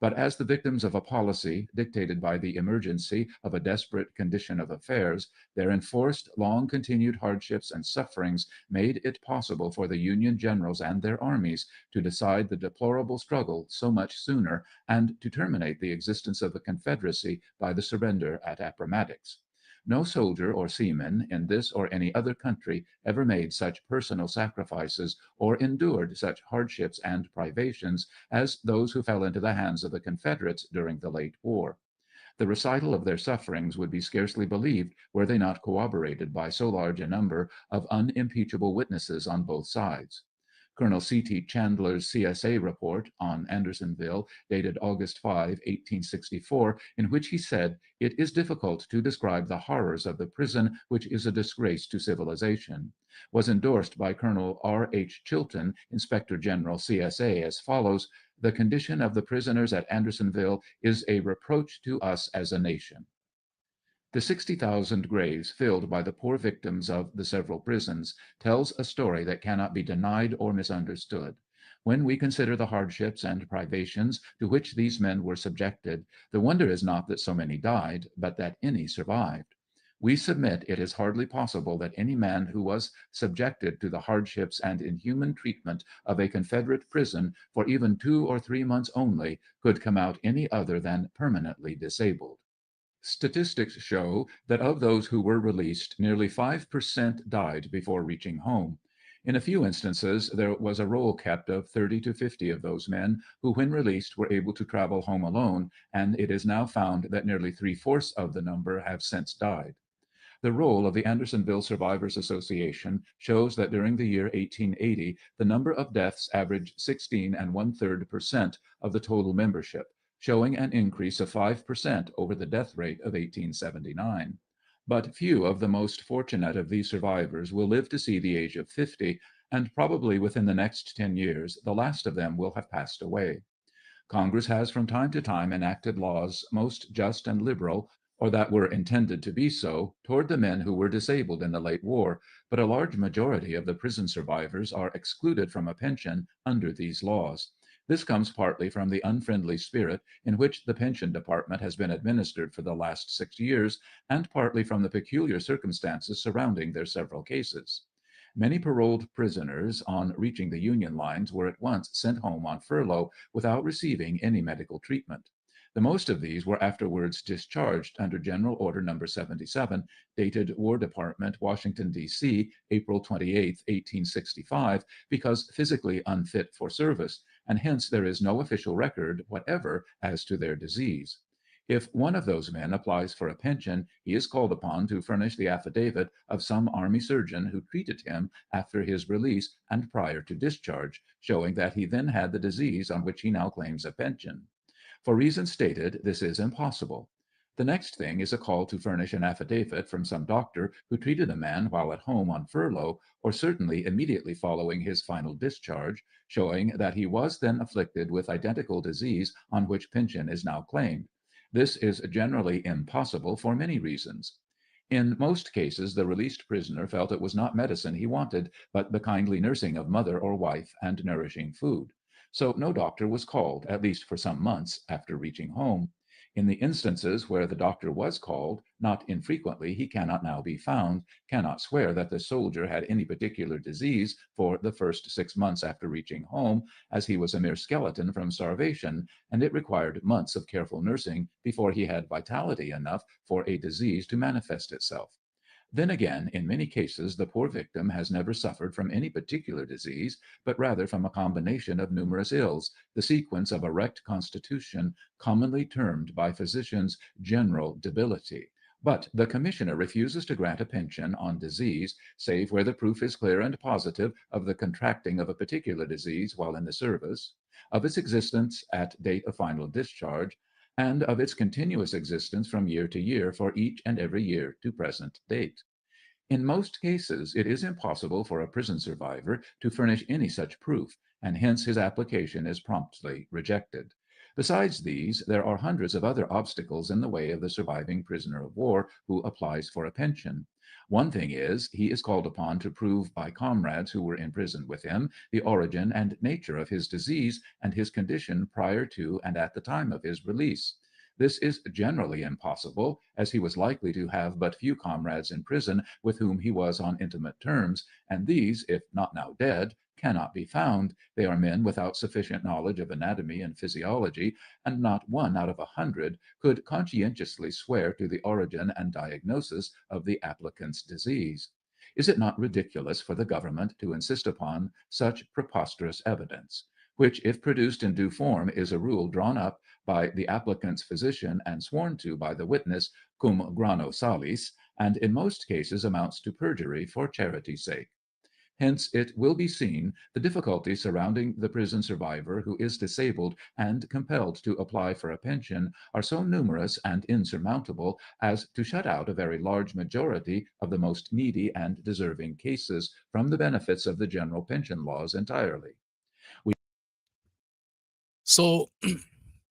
But as the victims of a policy dictated by the emergency of a desperate condition of affairs, their enforced, long-continued hardships and sufferings made it possible for the Union generals and their armies to decide the deplorable struggle so much sooner and to terminate the existence of the Confederacy by the surrender at Appomattox. No soldier or seaman in this or any other country ever made such personal sacrifices or endured such hardships and privations as those who fell into the hands of the Confederates during the late war. The recital of their sufferings would be scarcely believed were they not corroborated by so large a number of unimpeachable witnesses on both sides. Colonel C.T. Chandler's CSA report on Andersonville, dated August 5, 1864, in which he said, "It is difficult to describe the horrors of the prison, which is a disgrace to civilization," was endorsed by Colonel R.H. Chilton, Inspector General CSA, as follows: "The condition of the prisoners at Andersonville is a reproach to us as a nation." The 60,000 graves filled by the poor victims of the several prisons tells a story that cannot be denied or misunderstood. When we consider the hardships and privations to which these men were subjected, the wonder is not that so many died, but that any survived. We submit it is hardly possible that any man who was subjected to the hardships and inhuman treatment of a Confederate prison for even 2 or 3 months only could come out any other than permanently disabled. Statistics show that of those who were released, nearly 5% died before reaching home. In a few instances, there was a roll kept of 30 to 50 of those men who, when released, were able to travel home alone, and it is now found that nearly 3/4 of the number have since died. The roll of the Andersonville Survivors Association shows that during the year 1880, the number of deaths averaged 16 1/3% of the total membership, showing an increase of 5% over the death rate of 1879. But few of the most fortunate of these survivors will live to see the age of 50, and probably within the next 10 years, the last of them will have passed away. Congress has from time to time enacted laws most just and liberal, or that were intended to be so, toward the men who were disabled in the late war, but a large majority of the prison survivors are excluded from a pension under these laws. This comes partly from the unfriendly spirit in which the pension department has been administered for the last 6 years, and partly from the peculiar circumstances surrounding their several cases. Many paroled prisoners on reaching the Union lines were at once sent home on furlough without receiving any medical treatment. The most of these were afterwards discharged under General Order No. 77, dated War Department, Washington, D.C., April 28, 1865, because physically unfit for service, and hence there is no official record whatever as to their disease. If one of those men applies for a pension, he is called upon to furnish the affidavit of some Army surgeon who treated him after his release and prior to discharge, showing that he then had the disease on which he now claims a pension. For reasons stated, this is impossible. The next thing is a call to furnish an affidavit from some doctor who treated a man while at home on furlough, or certainly immediately following his final discharge, showing that he was then afflicted with identical disease on which pension is now claimed. This is generally impossible for many reasons. In most cases, the released prisoner felt it was not medicine he wanted, but the kindly nursing of mother or wife and nourishing food. So no doctor was called, at least for some months after reaching home. In the instances where the doctor was called, not infrequently he cannot now be found, cannot swear that the soldier had any particular disease for the first 6 months after reaching home, as he was a mere skeleton from starvation, and it required months of careful nursing before he had vitality enough for a disease to manifest itself. Then again, in many cases, the poor victim has never suffered from any particular disease, but rather from a combination of numerous ills, the sequence of a wrecked constitution, commonly termed by physicians general debility. But the commissioner refuses to grant a pension on disease, save where the proof is clear and positive of the contracting of a particular disease while in the service, of its existence at date of final discharge, and of its continuous existence from year to year for each and every year to present date. In most cases, it is impossible for a prison survivor to furnish any such proof, and hence his application is promptly rejected. Besides these, there are hundreds of other obstacles in the way of the surviving prisoner of war who applies for a pension. One thing is, he is called upon to prove by comrades who were in prison with him the origin and nature of his disease and his condition prior to and at the time of his release. This is generally impossible, as he was likely to have but few comrades in prison with whom he was on intimate terms, and these, if not now dead, cannot be found. They are men without sufficient knowledge of anatomy and physiology, and not one out of 100 could conscientiously swear to the origin and diagnosis of the applicant's disease. Is it not ridiculous for the government to insist upon such preposterous evidence, which, if produced in due form, is a rule drawn up by the applicant's physician and sworn to by the witness cum grano salis, and in most cases amounts to perjury for charity's sake? Hence, it will be seen, the difficulties surrounding the prison survivor who is disabled and compelled to apply for a pension are so numerous and insurmountable as to shut out a very large majority of the most needy and deserving cases from the benefits of the general pension laws entirely. So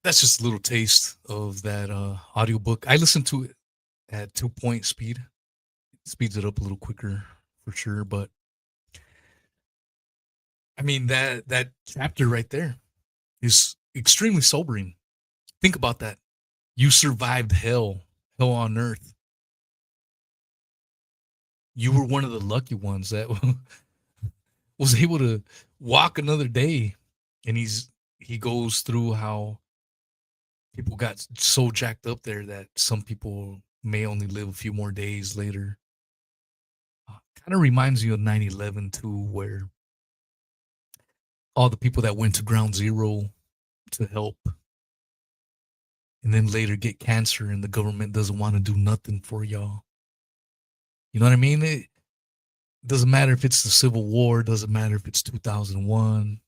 that's just a little taste of that audiobook. I listened to it at 2-point speed. It speeds it up a little quicker for sure, but I mean that chapter right there is extremely sobering. Think about that. You survived hell on earth. You were one of the lucky ones that was able to walk another day, and he goes through how people got so jacked up there that some people may only live a few more days later. Kind of reminds you of 9/11 too, where all the people that went to ground zero to help and then later get cancer and the government doesn't want to do nothing for y'all. You know what I mean? It doesn't matter if it's the Civil War, doesn't matter if it's 2001,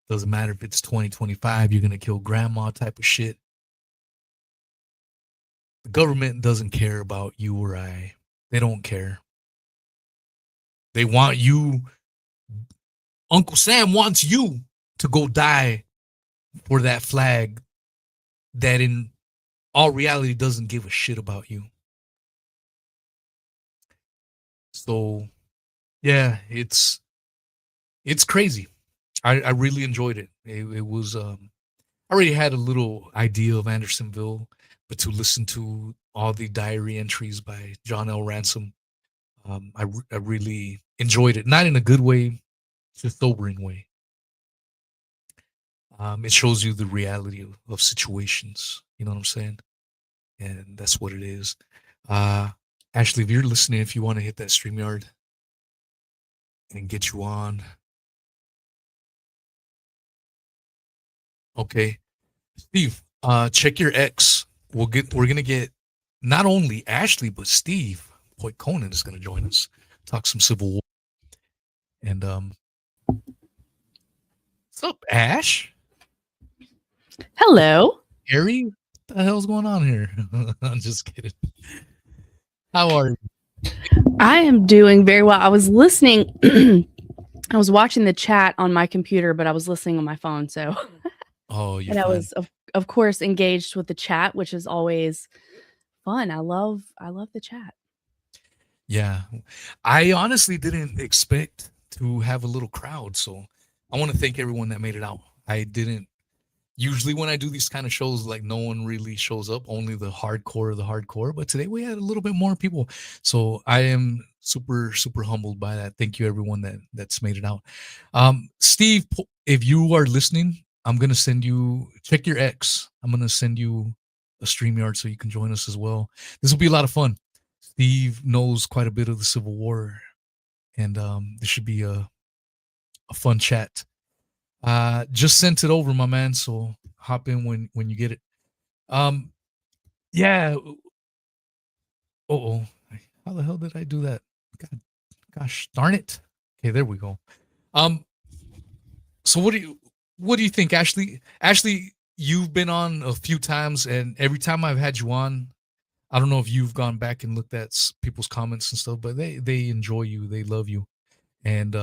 doesn't matter if it's 2025, you're going to kill grandma type of shit. The government doesn't care about you or I. They don't care. They want you. Uncle Sam wants you to go die for that flag that in all reality doesn't give a shit about you. So, yeah, it's crazy. I really enjoyed it. It was, I already had a little idea of Andersonville, but to listen to all the diary entries by John L. Ransom, I really enjoyed it. Not in a good way, just sobering way. It shows you the reality of situations. You know what I'm saying? And that's what it is. Ashley, if you're listening, if you want to hit that StreamYard and get you on. Okay. Steve, check your X. We're gonna get not only Ashley, but Steve Hoyt Conan is gonna join us, talk some Civil War. And what's up, Ash? Hello. Harry? What the hell's going on here? I'm just kidding. How are you? I am doing very well. I was listening. I was watching the chat on my computer, but I was listening on my phone. So, Oh, you're and I fine. was, of course, engaged with the chat, which is always fun. I love the chat. Yeah. I honestly didn't expect to have a little crowd, so I want to thank everyone that made it out. I didn't usually when I do these kind of shows, like no one really shows up, only the hardcore of the hardcore. But today we had a little bit more people. So I am super, super humbled by that. Thank you everyone that's made it out. Steve, if you are listening, I'm gonna send you check your X. I'm gonna send you a StreamYard so you can join us as well. This will be a lot of fun. Steve knows quite a bit of the Civil War, and this should be a fun chat. Just sent it over, my man. So hop in when you get it. Yeah. Oh, how the hell did I do that? God, gosh darn it. Okay, there we go. So what do you think, Ashley? Ashley, you've been on a few times, and every time I've had you on, I don't know if you've gone back and looked at people's comments and stuff, but they enjoy you, they love you, and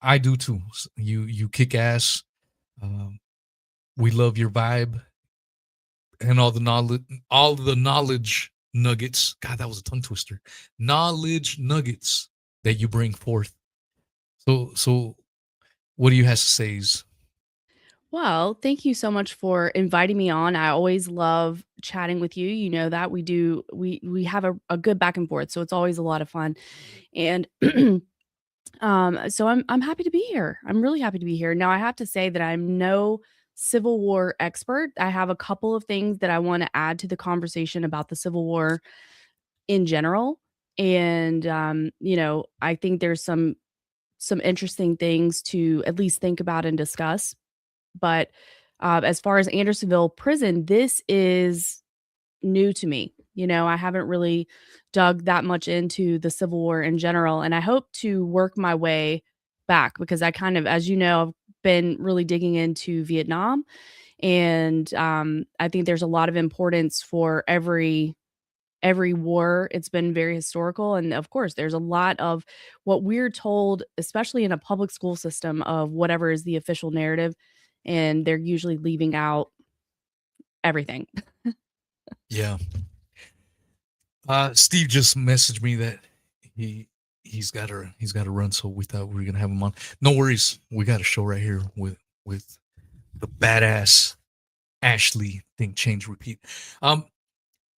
I do too. You kick ass. We love your vibe and all the knowledge nuggets. God, that was a tongue twister. Knowledge nuggets that you bring forth. So what do you have to say? Well, thank you so much for inviting me on. I always love chatting with you. You know that we have a good back and forth, so it's always a lot of fun. And so I'm happy to be here. I'm really happy to be here. Now I have to say that I'm no Civil War expert. I have a couple of things that I want to add to the conversation about the Civil War in general. And I think there's some interesting things to at least think about and discuss. But as far as Andersonville prison, this is new to me. I haven't really dug that much into the Civil War in general, and I hope to work my way back because I kind of, as you know, I've been really digging into Vietnam, and I think there's a lot of importance for every war. It's been very historical, and of course, there's a lot of what we're told, especially in a public school system, of whatever is the official narrative, and they're usually leaving out everything. Yeah. Steve just messaged me that he's got to run, so we thought we were gonna have him on. No worries, we got a show right here with the badass Ashley Think Change Repeat.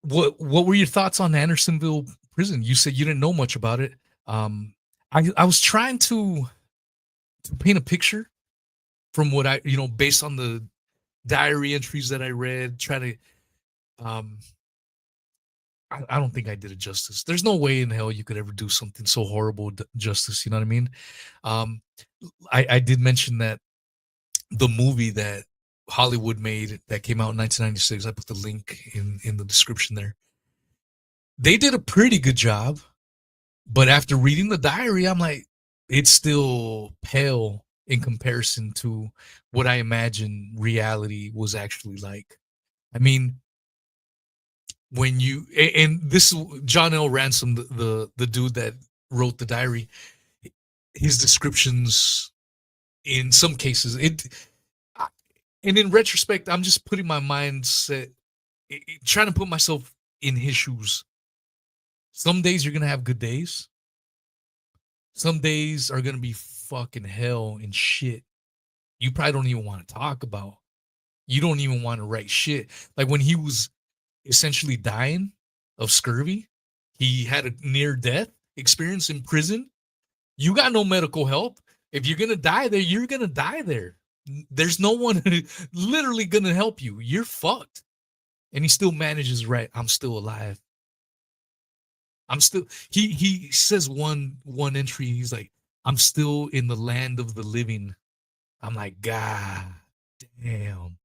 What were your thoughts on Andersonville prison? You said you didn't know much about it. I was trying to paint a picture from what I based on the diary entries that I read. Try to I don't think I did it justice. There's no way in hell you could ever do something so horrible justice. You know what I mean? I did mention that the movie that Hollywood made that came out in 1996. I put the link in the description there. They did a pretty good job, but after reading the diary, I'm like, it's still pale in comparison to what I imagine reality was actually like. I mean, when you and this is John L. Ransom, the dude that wrote the diary, his descriptions in some cases and in retrospect, I'm just putting my mindset, trying to put myself in his shoes. Some days you're gonna have good days. Some days are gonna be fucking hell and shit. You probably don't even want to talk about. You don't even want to write shit. Like when he was essentially dying of scurvy, he had a near death experience in prison. You got no medical help. If you're gonna die there, you're gonna die there. There's no one literally gonna help you. You're fucked. And he still manages, right? I'm still alive. I'm still he says one entry, he's like, I'm still in the land of the living. I'm like, God damn.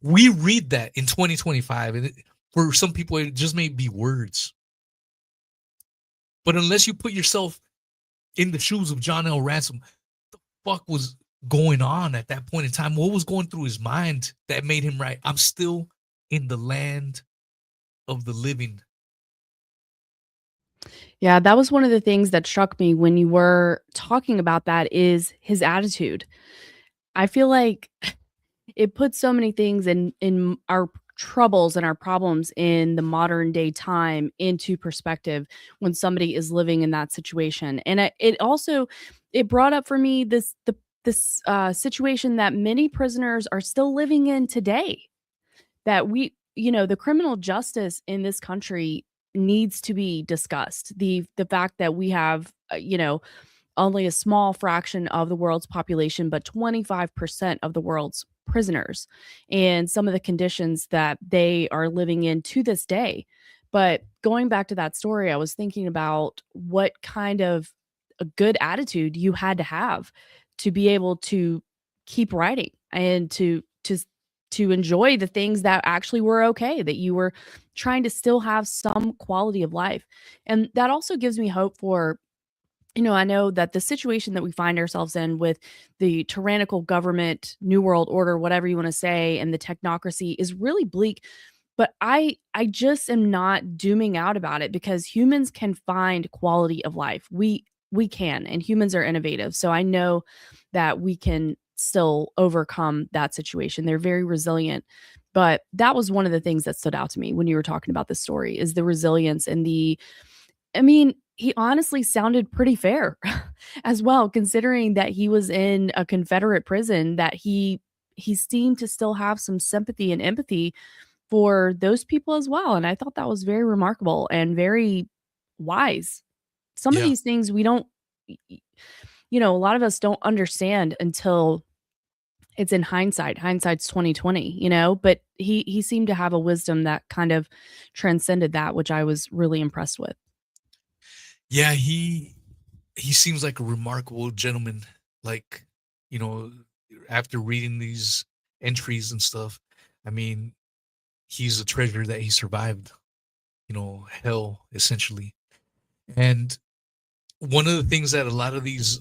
We read that in 2025, and for some people, it just may be words. But unless you put yourself in the shoes of John L. Ransom, what the fuck was going on at that point in time? What was going through his mind that made him write, I'm still in the land of the living? Yeah, that was one of the things that struck me when you were talking about that is his attitude. I feel like it puts so many things in our troubles and our problems in the modern day time into perspective when somebody is living in that situation. And it also it brought up for me this situation that many prisoners are still living in today. That the criminal justice in this country needs to be discussed. The fact that we have only a small fraction of the world's population, but 25% of the world's prisoners, and some of the conditions that they are living in to this day. But going back to that story, I was thinking about what kind of a good attitude you had to have to be able to keep writing and to enjoy the things that actually were okay, that you were trying to still have some quality of life. And that also gives me hope for I know that the situation that we find ourselves in with the tyrannical government, new world order, whatever you want to say, and the technocracy is really bleak. But I just am not dooming out about it because humans can find quality of life. We can, and humans are innovative. So I know that we can still overcome that situation. They're very resilient. But that was one of the things that stood out to me when you were talking about this story is the resilience and he honestly sounded pretty fair as well, considering that he was in a Confederate prison, that he seemed to still have some sympathy and empathy for those people as well. And I thought that was very remarkable and very wise. Some of Yeah. these things we don't, a lot of us don't understand until it's in hindsight. Hindsight's 2020, but he seemed to have a wisdom that kind of transcended that, which I was really impressed with. Yeah, he seems like a remarkable gentleman. Like, you know, after reading these entries and stuff, I mean, he's a treasure that he survived, hell essentially. And one of the things that a lot of these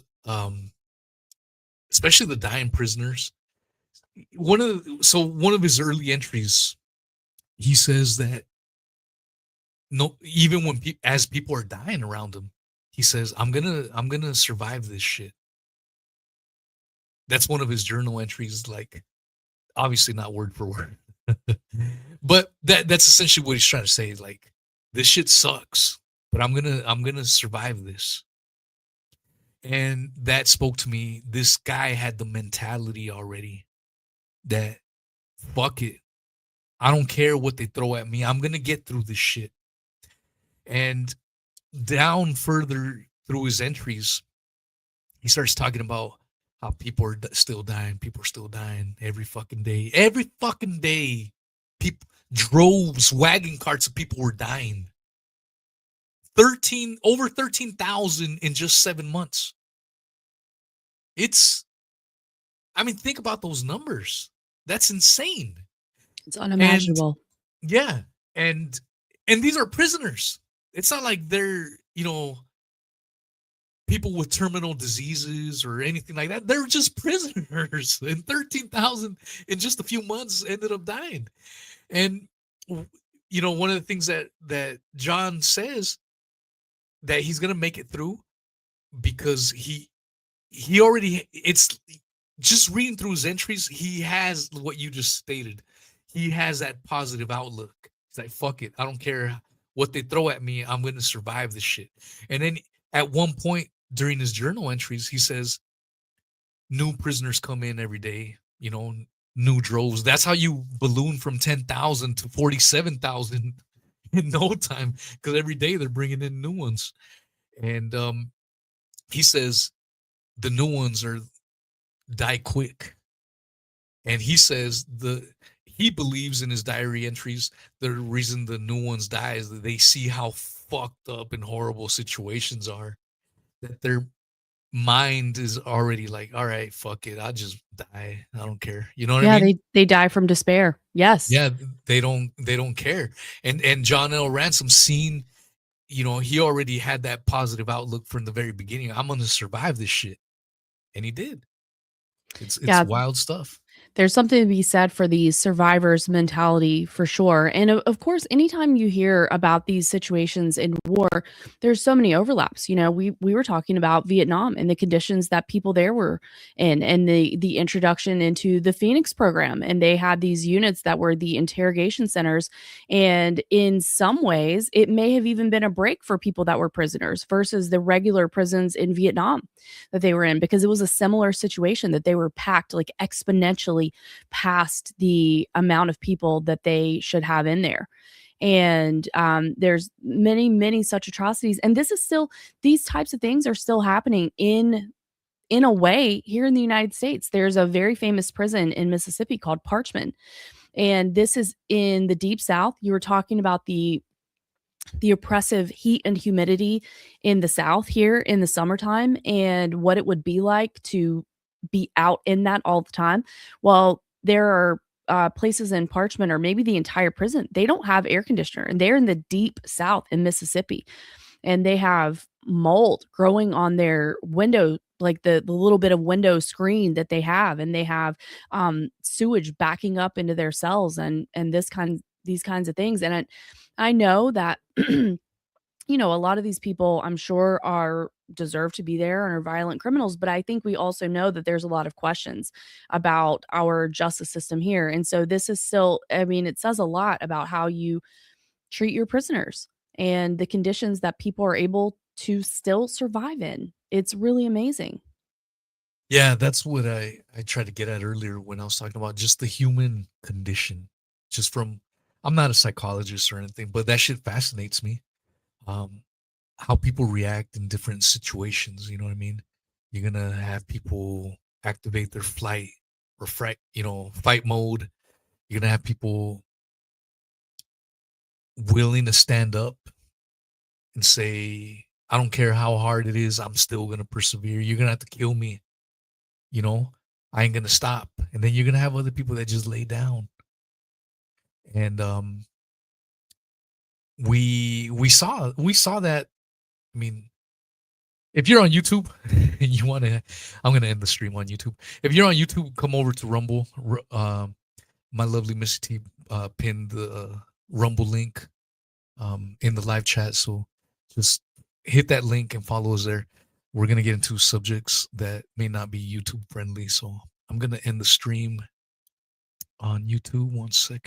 especially the dying prisoners, one of his early entries, he says that no, even when as people are dying around him, he says, I'm gonna survive this shit. That's one of his journal entries, like obviously not word for word. But that's essentially what he's trying to say. Like, this shit sucks, but I'm gonna survive this. And that spoke to me. This guy had the mentality already that fuck it. I don't care what they throw at me. I'm gonna get through this shit. And down further through his entries, he starts talking about how people are still dying. People are still dying every fucking day. Every fucking day, people, droves, wagon carts of people were dying. Over 13,000 in just 7 months. Think about those numbers. That's insane. It's unimaginable. Yeah. And these are prisoners. It's not like they're, people with terminal diseases or anything like that. They're just prisoners. And 13,000 in just a few months ended up dying. And, one of the things that John says that he's going to make it through because he already, it's just reading through his entries. He has what you just stated. He has that positive outlook. He's like, fuck it. I don't care what they throw at me. I'm going to survive this shit. And then at one point during his journal entries, he says, new prisoners come in every day, new droves. That's how you balloon from 10,000 to 47,000 in no time, because every day they're bringing in new ones. And he says the new ones die quick. And he says he believes in his diary entries, the reason the new ones die is that they see how fucked up and horrible situations are, that their mind is already like, all right, fuck it, I'll just die. I don't care. You know what I Yeah, mean? they die from despair. Yes. Yeah, they don't care. And John L. Ransom seen, he already had that positive outlook from the very beginning. I'm gonna survive this shit. And he did. It's Yeah. wild stuff. There's something to be said for the survivor's mentality for sure. And of course, anytime you hear about these situations in war, there's so many overlaps. We were talking about Vietnam and the conditions that people there were in, and the introduction into the Phoenix program. And they had these units that were the interrogation centers. And in some ways, it may have even been a break for people that were prisoners versus the regular prisons in Vietnam that they were in, because it was a similar situation that they were packed like exponentially past the amount of people that they should have in there. And there's many such atrocities, and these types of things are still happening in a way here in the United States. There's a very famous prison in Mississippi called Parchman, and this is in the Deep South. You were talking about the oppressive heat and humidity in the South here in the summertime, and what it would be like to be out in that all the time. Well, there are places in Parchman, or maybe the entire prison, they don't have air conditioner, and they're in the Deep South in Mississippi, and they have mold growing on their window, like the little bit of window screen that they have, and they have sewage backing up into their cells, and these kinds of things. And I know that a lot of these people, I'm sure, deserve to be there and are violent criminals, but I think we also know that there's a lot of questions about our justice system here. And so this is still, it says a lot about how you treat your prisoners and the conditions that people are able to still survive in. It's really amazing. Yeah, that's what I tried to get at earlier when I was talking about just the human condition. I'm not a psychologist or anything, but that shit fascinates me. How people react in different situations, you know what I mean? You're gonna have people activate their fight mode. You're gonna have people willing to stand up and say, I don't care how hard it is, I'm still gonna persevere. You're gonna have to kill me. I ain't gonna stop. And then you're gonna have other people that just lay down. And we saw that. If you're on YouTube and you want to, I'm gonna end the stream on YouTube. If you're on YouTube, come over to Rumble. My lovely Missy T pinned the Rumble link in the live chat, so just hit that link and follow us there. We're gonna get into subjects that may not be YouTube friendly, so I'm gonna end the stream on YouTube. 1 second.